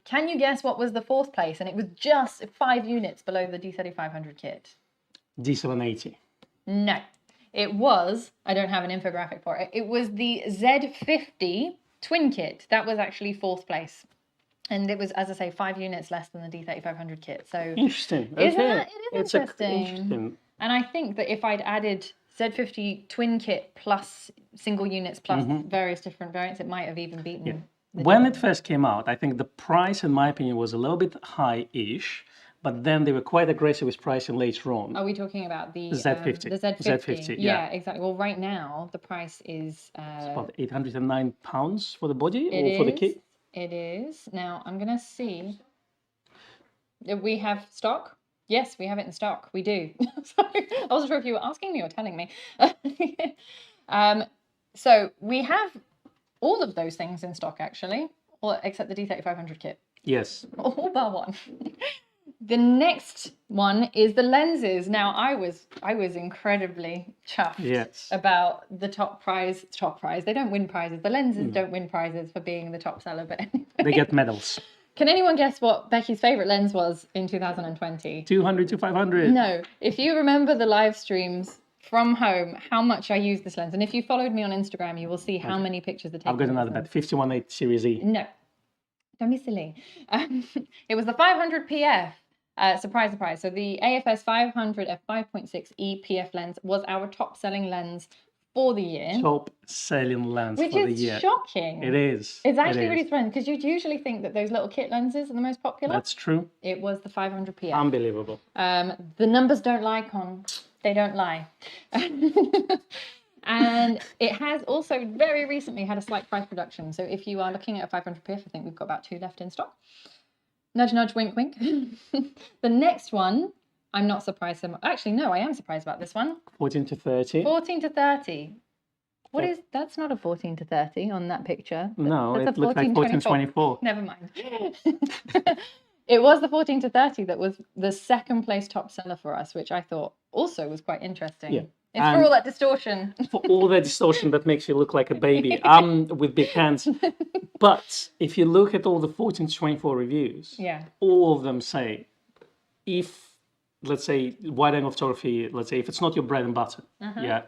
Can you guess what was the fourth place? And it was just 5 units below the D3500 kit. D780. No, it was, I don't have an infographic for it, it was the Z50 twin kit. That was actually fourth place. And it was, as I say, 5 units less than the D3500 kit. So interesting. It is interesting. Interesting. And I think that if I'd added Z50 twin kit plus single units plus various different variants, it might have even beaten. When it first came out, I think the price, in my opinion, was a little bit high-ish. But then they were quite aggressive with pricing later on. Are we talking about the Z50? The Z50. Z50, yeah, exactly. Well, right now the price is it's about £809 for the body or for the kit. It is. Now I'm gonna see if we have stock. Yes, we have it in stock. We do. Sorry, I wasn't sure if you were asking me or telling me. So we have all of those things in stock actually, except the D3500 kit. Yes. All bar one. The next one is the lenses. Now, I was incredibly chuffed about the top prize. They don't win prizes. The lenses don't win prizes for being the top seller, but anyway. They get medals. Can anyone guess what Becky's favourite lens was in 2020? 200 to 500. No. If you remember the live streams from home, how much I use this lens, and if you followed me on Instagram, you will see how many pictures are taken. I've got another bet. 51.8 Series E. No. Don't be silly. It was the 500 PF. Surprise, surprise. So the AFS 500 f5.6e PF lens was our top selling lens for the year. Top selling lens for the year. Which is shocking. It is. It's actually really thrilling because you'd usually think that those little kit lenses are the most popular. That's true. It was the 500 PF. Unbelievable. The numbers don't lie, Con. They don't lie. And it has also very recently had a slight price reduction. So if you are looking at a 500 PF, I think we've got about 2 left in stock. Nudge, nudge, wink, wink. The next one, I'm not surprised so much. Actually, no, I am surprised about this one. 14 to 30. 14 to 30. What is, that's not a 14 to 30 on that picture. No, it looks like 14 to 24. Never mind. It was the 14 to 30 that was the second place top seller for us, which I thought also was quite interesting. Yeah. It's for all that distortion. For all that distortion that makes you look like a baby with big hands. But if you look at all the 14 to 24 reviews, all of them say if let's say wide angle photography, let's say if it's not your bread and butter, yeah,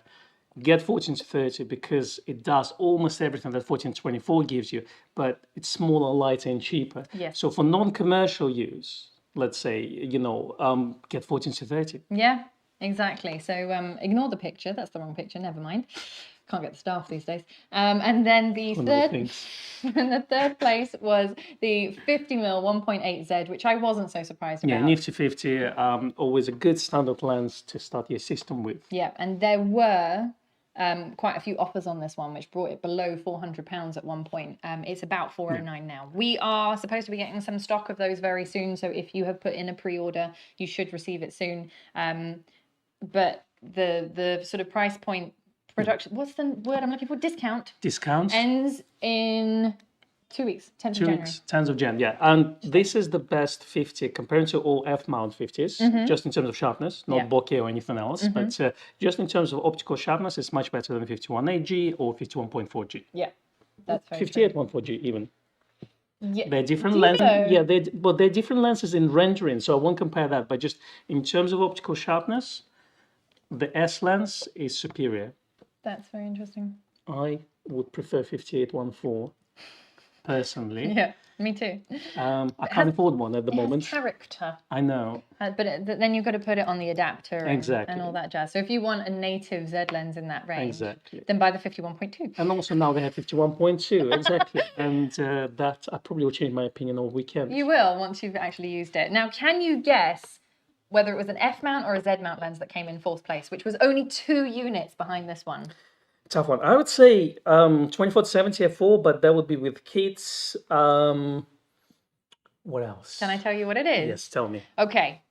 get 14 to 30 because it does almost everything that 14 to 24 gives you, but it's smaller, lighter, and cheaper. Yes. So for non-commercial use, let's say, get 14 to 30. Yeah, exactly. So ignore the picture. That's the wrong picture. Never mind. Can't get the staff these days. And then the One of the third, things. and the third place was the 50mm 1.8Z, which I wasn't so surprised Yeah, about. nifty 50, always a good standard lens to start your system with. Yeah, and there were quite a few offers on this one, which brought it below £400 at one point. It's about 409 now. We are supposed to be getting some stock of those very soon, so if you have put in a pre-order, you should receive it soon. But the sort of price point production, what's the word I'm looking for? Discounts? Ends in 2 weeks, 10th of 2 January. weeks, 10th of Jan, yeah. And this is the best 50 compared to all f-mount 50s, just in terms of sharpness, not bokeh or anything else, but just in terms of optical sharpness, it's much better than 51.8G or 51.4G. Yeah, that's very true. 58.4G even. Yeah. They're different Do you lenses. know? Yeah, they're different lenses in rendering, so I won't compare that. But just in terms of optical sharpness, the S lens is superior. That's very interesting. I would prefer 58.14 personally. Yeah, me too. I can't afford one at the It has moment. character. I know. But then you've got to put it on the adapter Exactly. and all that jazz. So if you want a native Z lens in that range, Exactly. then buy the 51.2. And also now they have 51.2, exactly. And that I probably will change my opinion over weekend. You will once you've actually used it. Now, can you guess whether it was an F mount or a Z mount lens that came in fourth place, which was only 2 units behind this one? Tough one. I would say 24 to 70 f4, but that would be with kits. What else? Can I tell you what it is? Yes, tell me. Okay.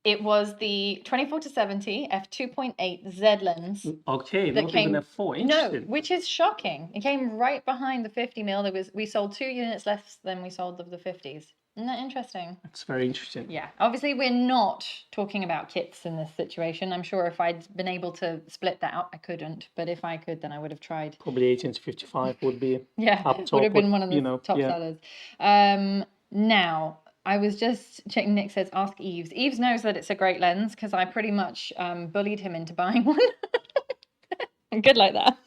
It was the 24 to 70 f2.8 Z lens. Okay, that not came, even f4. No, Interesting. which is shocking. It came right behind the 50mm. We sold 2 units less than we sold of the 50s. Isn't that interesting? It's very interesting. Yeah. Obviously, we're not talking about kits in this situation. I'm sure if I'd been able to split that out, I couldn't. But if I could, then I would have tried. Probably 18 to 55 would be up top. Would have been one of the top sellers. Now, I was just checking. Nick says, ask Eves. Eves knows that it's a great lens because I pretty much bullied him into buying one. I'm good like that.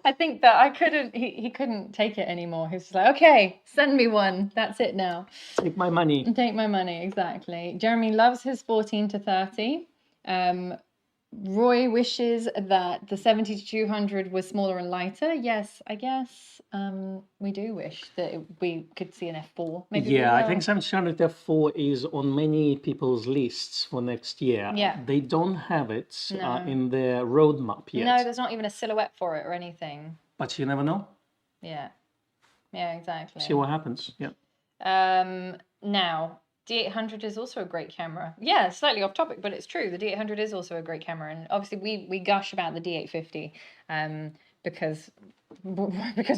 I think that I couldn't, he couldn't take it anymore. He was just like, okay, send me one. That's it now. Take my money. Take my money, exactly. Jeremy loves his 14 to 30. Roy wishes that the 70 to 200 was smaller and lighter. Yes, I guess we do wish that we could see an F4. Maybe yeah, I think 700 F4 is on many people's lists for next year. Yeah. They don't have it in their roadmap yet. No, there's not even a silhouette for it or anything. But you never know. Yeah. Yeah, exactly. See what happens. Yeah. Now, D800 is also a great camera. Yeah, slightly off topic, but it's true. The D800 is also a great camera. And obviously we gush about the D850 because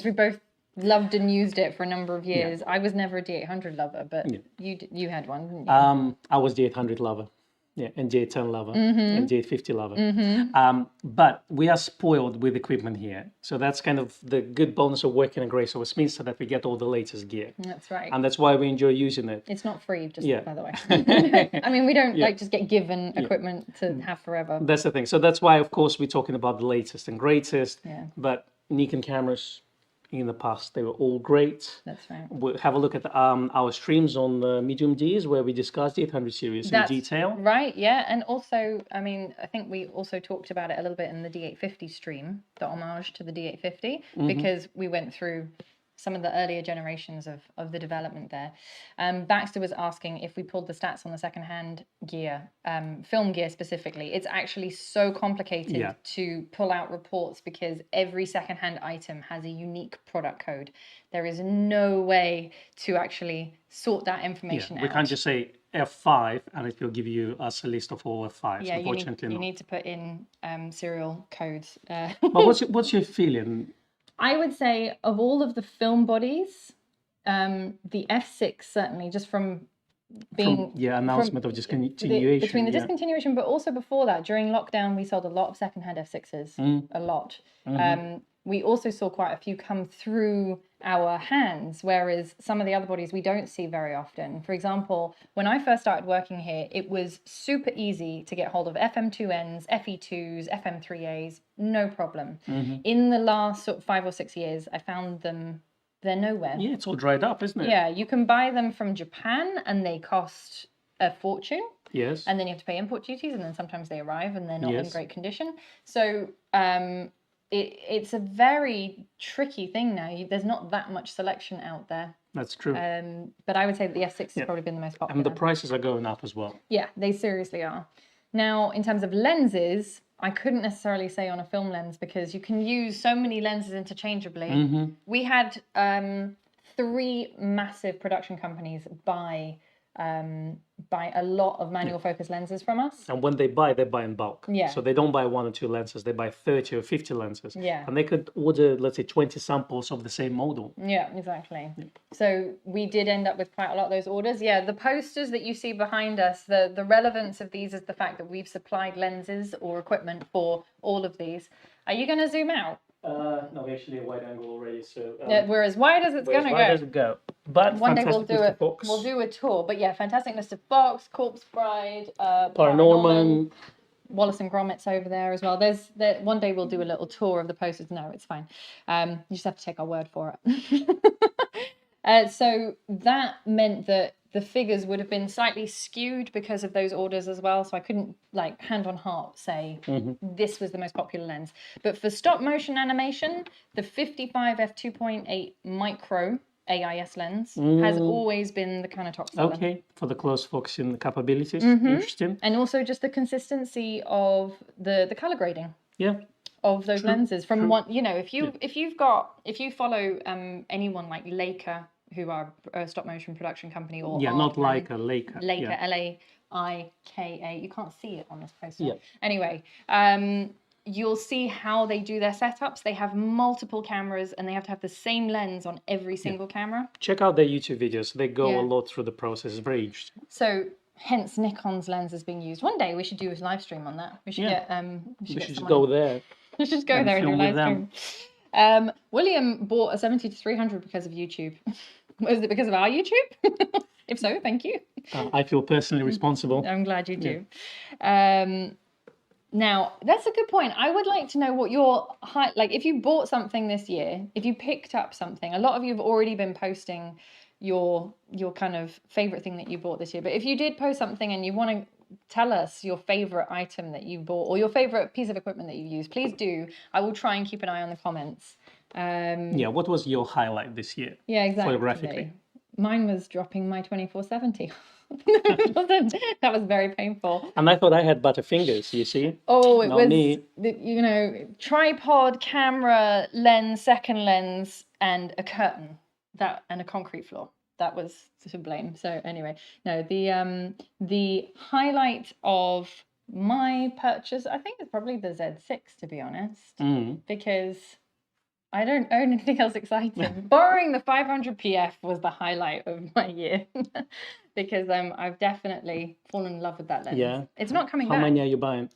we both loved and used it for a number of years. Yeah. I was never a D800 lover, but you had one, didn't you? I was D800 lover. Yeah, and D810 lover and D850 lover. But we are spoiled with equipment here. So that's kind of the good bonus of working in Grace over Smith, so that we get all the latest gear. That's right. And that's why we enjoy using it. It's not free, just by the way. I mean, we don't like just get given equipment to have forever. That's the thing. So that's why, of course, we're talking about the latest and greatest. Yeah. But Nikon cameras, in the past, they were all great. That's right. We'll have a look at our streams on the Medium Ds where we discussed the 800 series in detail. Right, yeah. And also, I mean, I think we also talked about it a little bit in the D850 stream, the homage to the D850, because we went through some of the earlier generations of the development there. Baxter was asking if we pulled the stats on the secondhand gear, film gear specifically. It's actually so complicated to pull out reports because every secondhand item has a unique product code. There is no way to actually sort that information out. We can't just say F5 and it will give us a list of all F5s. Yeah, unfortunately, you need to put in serial codes. But what's your feeling? I would say of all of the film bodies, the F6 certainly, just from being announcement of discontinuation. Between the discontinuation, but also before that, during lockdown, we sold a lot of secondhand F6s, a lot. We also saw quite a few come through our hands, whereas some of the other bodies we don't see very often. For example, when I first started working here, it was super easy to get hold of FM2Ns, FE2s, FM3As, no problem. In the last sort of 5 or 6 years, I found them, they're nowhere. Yeah, it's all dried up, isn't it? Yeah, you can buy them from Japan and they cost a fortune. Yes. And then you have to pay import duties, and then sometimes they arrive and they're not in Yes. great condition. So it's a very tricky thing now. There's not that much selection out there. That's true. But I would say that the S6 has probably been the most popular. And the prices are going up as well. Yeah, they seriously are. Now, in terms of lenses, I couldn't necessarily say on a film lens because you can use so many lenses interchangeably. We had 3 massive production companies buy a lot of manual focus lenses from us. And when they buy in bulk. Yeah. So they don't buy 1 or 2 lenses, they buy 30 or 50 lenses. Yeah. And they could order, let's say, 20 samples of the same model. Yeah, exactly. So we did end up with quite a lot of those orders. Yeah, the posters that you see behind us, the relevance of these is the fact that we've supplied lenses or equipment for all of these. Are you going to zoom out? No, we're actually a wide angle already, so... Yeah, we're as wide as it's going to go. Where does it go? But One day we'll Fantastic do Mr. it. Fox, We'll do a tour. But yeah, Fantastic Mr. Fox, Corpse Bride, Paranorman. Wallace and Gromit's over there as well. One day we'll do a little tour of the posters. No, it's fine. You just have to take our word for it. So that meant that the figures would have been slightly skewed because of those orders as well. So I couldn't, like, hand on heart say this was the most popular lens. But for stop motion animation, the 55 f2.8 micro AIS lens has always been the kind of top seller. Okay, for the close focusing capabilities. Interesting. And also just the consistency of the color grading. Yeah. Of those lenses from one, you know, if you follow anyone like Leica, who are a stop motion production company, or not Leica, Leica. Leica, Laika. You can't see it on this poster. Yeah. Anyway, you'll see how they do their setups. They have multiple cameras and they have to have the same lens on every single camera. Check out their YouTube videos. They go a lot through the process. It's very interesting. So hence Nikon's lens is being used. One day we should do a live stream on that. We should get we should just go there. We should just go there and do a live stream. William bought a 70-300 because of YouTube. Was it because of our YouTube? If so, thank you. I feel personally responsible. I'm glad you do. Now, that's a good point. I would like to know what your like if you bought something this year, if you picked up something. A lot of you have already been posting your kind of favorite thing that you bought this year. But if you did post something and you want to tell us your favorite item that you bought or your favorite piece of equipment that you used, please do. I will try and keep an eye on the comments. What was your highlight this year? Yeah, exactly. Photographically. Mine was dropping my 2470. It wasn't. That was very painful. And I thought I had butterfingers, you see? Oh, it Not was, me. You know, tripod, camera, lens, second lens, and a curtain, and a concrete floor. That was to blame. So anyway, no, the highlight of my purchase, I think, is probably the Z6, to be honest, because I don't own anything else exciting. Borrowing the 500 PF was the highlight of my year because I've definitely fallen in love with that lens. Yeah. It's not coming back. How many are you buying?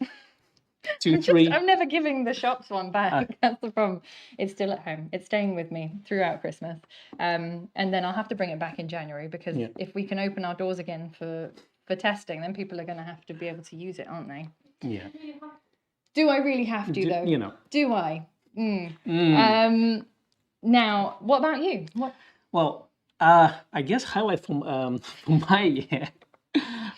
2, 3? I'm never giving the shops one back. That's the problem. It's still at home. It's staying with me throughout Christmas. And then I'll have to bring it back in January because if we can open our doors again for testing, then people are going to have to be able to use it, aren't they? Yeah. Do I really have to, though? You know. Do I? Now, what about you? Well, I guess highlight from my year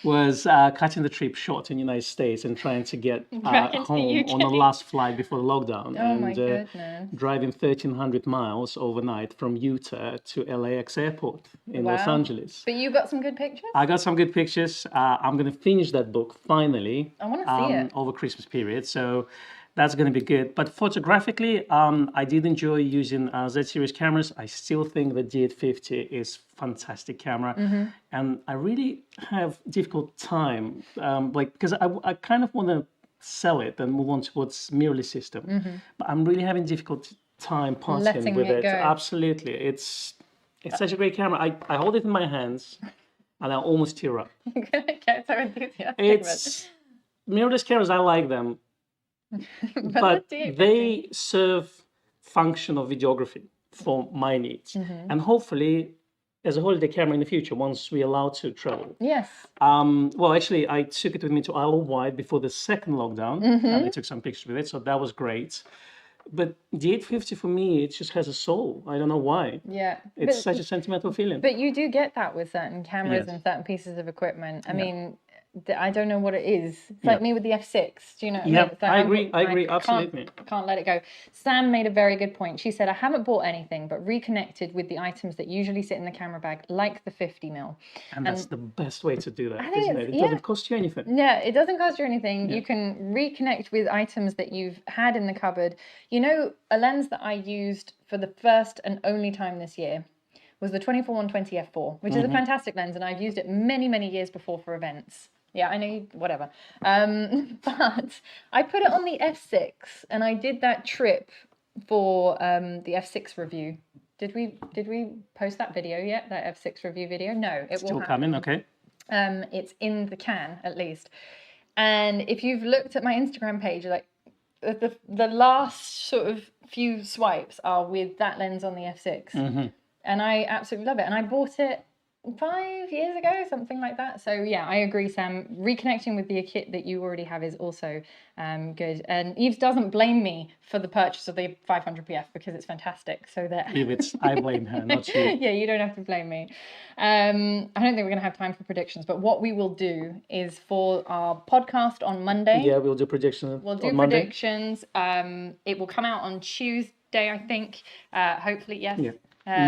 was catching the trip short in the United States and trying to get home on the last flight before the lockdown. Oh, my goodness. Driving 1,300 miles overnight from Utah to LAX airport in Los Angeles. But you got some good pictures? I got some good pictures. I'm going to finish that book finally. I want to see it. Over Christmas period. So that's going to be good. But photographically, I did enjoy using Z series cameras. I still think the D850 is fantastic camera. And I really have difficult time, because I kind of want to sell it and move on towards mirrorless system. But I'm really having difficult time parting with it. Absolutely. It's such a great camera. I hold it in my hands and I almost tear up. Get so enthusiastic. It's mirrorless cameras, I like them. But they serve function of videography. for my needs. Mm-hmm. And hopefully, as a holiday camera in the future, once we're allowed to travel. Yes. Well, actually, I took it with me to Isle of Wight before the second lockdown, and I took some pictures with it, so that was great. But the 850 for me, it just has a soul. I don't know why. Yeah. It's such a sentimental feeling. But you do get that with certain cameras Yes. and certain pieces of equipment. I Yeah. mean, I don't know what it is. It's Yeah. like me with the F6. Do you know what I Yeah, mean? It's like I agree, I absolutely. can't let it go. Sam made a very good point. She said, I haven't bought anything, but reconnected with the items that usually sit in the camera bag, like the 50mm. And that's the best way to do that, think isn't it's- it? It yeah. doesn't cost you anything. Yeah, it doesn't cost you anything. Yeah. You can reconnect with items that you've had in the cupboard. You know, a lens that I used for the first and only time this year was the 24-120 f4, which is a fantastic lens, and I've used it many, many years before for events. Yeah, I know, whatever. But I put it on the F6, and I did that trip for the F6 review. Did we post that video yet? That F6 review video? No, it Still will coming, okay. it's in the can at least. And if you've looked at my Instagram page, like the last sort of few swipes are with that lens on the F6. And I absolutely love it. And I bought it 5 years ago, something like that. So yeah, I agree, Sam. Reconnecting with the kit that you already have is also good. And Yves doesn't blame me for the purchase of the 500 PF because it's fantastic. So that I blame her, not you. yeah, you don't have to blame me. I don't think we're going to have time for predictions, but what we will do is for our podcast on Monday. Yeah, we'll do predictions. We'll do on Monday. predictions. It will come out on Tuesday, I think. Hopefully, yes. Yeah.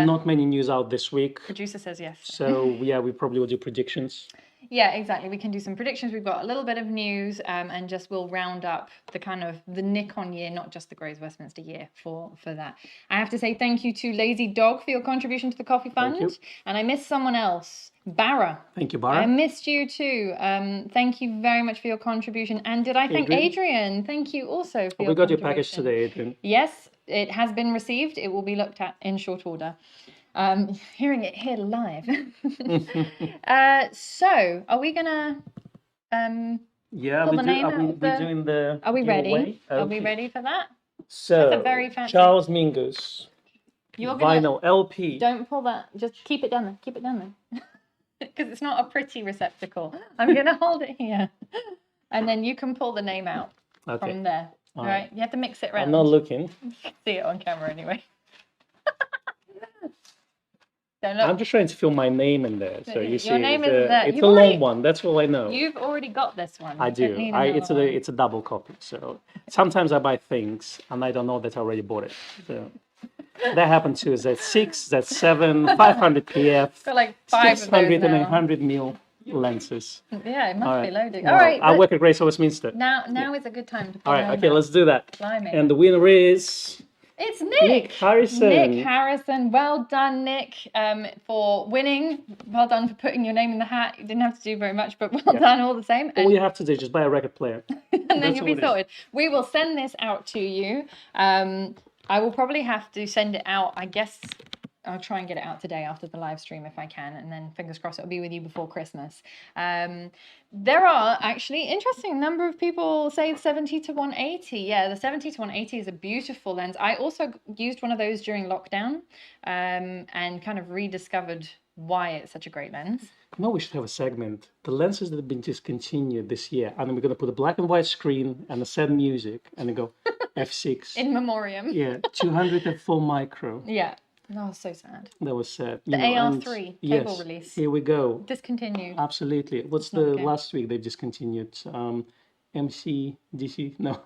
Not many news out this week. Producer says yes. So yeah, we probably will do predictions. Yeah, exactly. We can do some predictions. We've got a little bit of news, and just we'll round up the kind of the Nikon year, not just the Grays Westminster year for that. I have to say thank you to Lazy Dog for your contribution to the Coffee Fund. Thank you. And I missed someone else, Barra. Thank you, I Barra. missed you too. Thank you very much for your contribution. And did I thank Adrian? Thank you also for your We got your contribution. package today, Adrian. Yes, it has been received. It will be looked at in short order. Hearing it here live. So, are we gonna Yeah, pull we the do. name Are out we of the- doing the Are we ready? giveaway? Are we Okay. ready for that? So, That's a very fancy- Charles Mingus, You're gonna vinyl LP. don't pull that. Just keep it down there. Keep it down there, because it's not a pretty receptacle. I'm gonna hold it here, and then you can pull the name out Okay. from there. All right. You have to mix it I'm around. not looking. See it on camera anyway. Don't look. I'm just trying to fill my name in there. So you see, Your name it's is there. it's You've a already- long one. That's all I know. You've already got this one. I You don't do. need another one. It's a double copy. So sometimes I buy things and I don't know that I already bought it. So that happened to Z6, Z7, 500 PF, Got like 5 of 600 those and now. 100 mil lenses. Yeah, it must All be right. loaded. Well, All right. I work at Grace Westminster. Now is a good time to pull All right. them Okay, out. let's do that. Blimey. And the winner is It's Nick. Nick Harrison. Nick Harrison. Well done, Nick, for winning. Well done for putting your name in the hat. You didn't have to do very much, but well done all the same. All you have to do is just buy a record player. And then That's you'll all be it is. sorted. We will send this out to you. I will probably have to send it out, I guess. I'll try and get it out today after the live stream if I can, and then fingers crossed it'll be with you before Christmas. There are actually interesting number of people say 70 to 180. Yeah, the 70 to 180 is a beautiful lens. I also used one of those during lockdown, and kind of rediscovered why it's such a great lens. No, we should have a segment. The lenses that have been discontinued this year, and then we're going to put a black and white screen and a sad music, and then go F6. In memoriam. Yeah, 204 micro. Yeah. No, so sad. That was sad. The AR3 cable release. Here we go. Discontinued. Absolutely. What's not the okay. last week they've discontinued? MC, DC? No.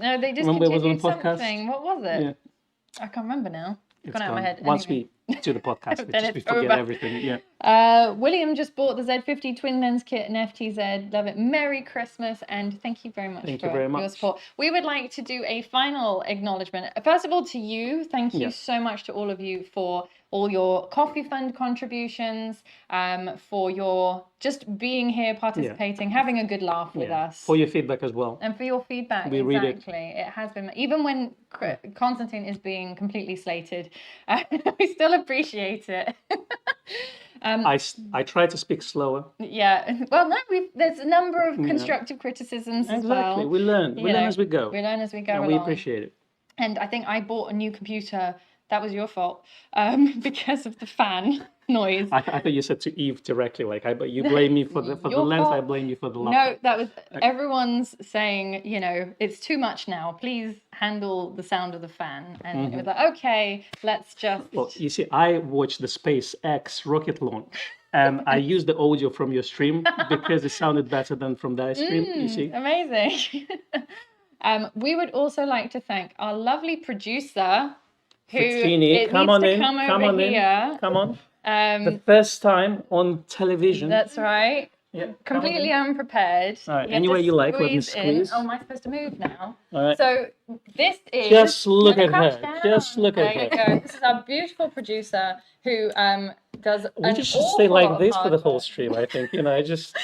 No, they Remember it was on discontinued the podcast? something. What was it? Yeah. I can't remember now. It's Gone out of my gone. head. Once Anyway. we do the podcast, Then we it's forget over. everything. Yeah. William just bought the Z50 twin lens kit and FTZ. Love it. Merry Christmas, and thank you very much Thank for you very your much. support. We would like to do a final acknowledgement. First of all, to you, thank you Yeah. so much to all of you for all your coffee fund contributions, for your just being here, participating, having a good laugh with Yeah. us. For your feedback as well. And for your feedback, We read it. exactly. It has been, even when Constantine is being completely slated, we still appreciate it. I try to speak slower. Yeah. Well, no, there's a number of constructive criticisms as Exactly. well. We learn. We You learn know, as we go. We learn as we go and along. we appreciate it. And I think I bought a new computer that was your fault because of the fan noise. I thought you said to Eve directly, like you blame me for the Your lens, I fault. blame you for the No, laptop. that was everyone's saying, it's too much now. Please handle the sound of the fan. And it was like, okay, let's just. Well, you see, I watched the SpaceX rocket launch, and I used the audio from your stream because it sounded better than from the stream. You see, Amazing. We would also like to thank our lovely producer who Foteini, come needs on to in, come come over on here. in, come on. The first time on television. That's right. Yeah, Completely unprepared. All right, You have any to way you like, let me squeeze in. squeeze. Oh, am I supposed to move now? All right. So this is. Just look Gonna at crash her. down. Just look at There you her. go. This is our beautiful producer who does. We just should stay like this for the whole stream. I think just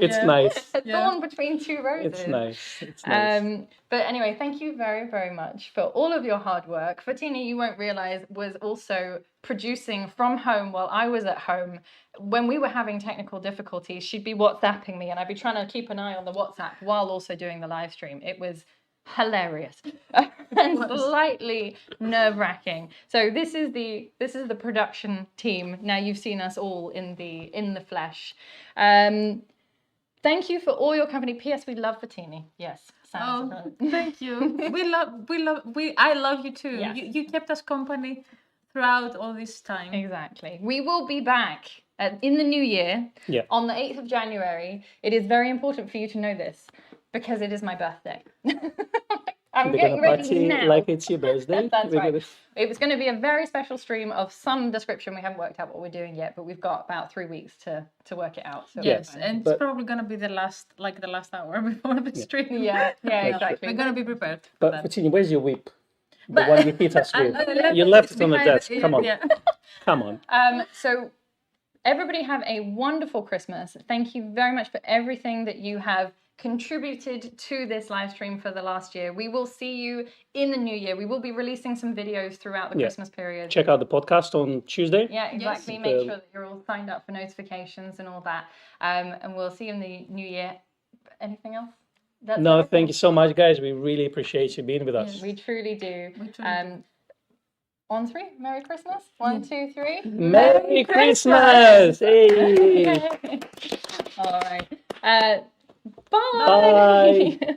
it's nice. A thorn between two roses. It's nice. It's nice. But anyway, thank you very, very much for all of your hard work. Foteini, you won't realize, was also producing from home while I was at home. When we were having technical difficulties, she'd be WhatsApping me and I'd be trying to keep an eye on the WhatsApp while also doing the live stream. It was hilarious and slightly nerve-wracking. So this is the production team. Now you've seen us all in the flesh. Thank you for all your company. P.S. We love Foteini. Yes. Thank you. I love you too. Yes. You kept us company throughout all this time. Exactly. We will be back in the new year on the 8th of January. It is very important for you to know this because it is my birthday. I'm getting ready now. Like it's your birthday. That's right. It was going to be a very special stream of some description. We haven't worked out what we're doing yet, but we've got about 3 weeks to work it out. So yes, and it's probably going to be the last hour before the stream. Yeah, exactly. We're going to be prepared. But Foteini, where's your whip? The one you hit us with. You left it on the desk. Come on. Yeah. Come on. So everybody have a wonderful Christmas. Thank you very much for everything that you have contributed to this live stream for the last year. We will see you in the new year. We will be releasing some videos throughout the Christmas period. Check out the podcast on Tuesday. Yeah, exactly. Yes. Make sure that you're all signed up for notifications and all that. And we'll see you in the new year. Anything else? No, thank you so much, guys. We really appreciate you being with us. We truly do. On 3, Merry Christmas. 1, 2, 3. Merry Christmas! Hey! All right. Bye. Bye.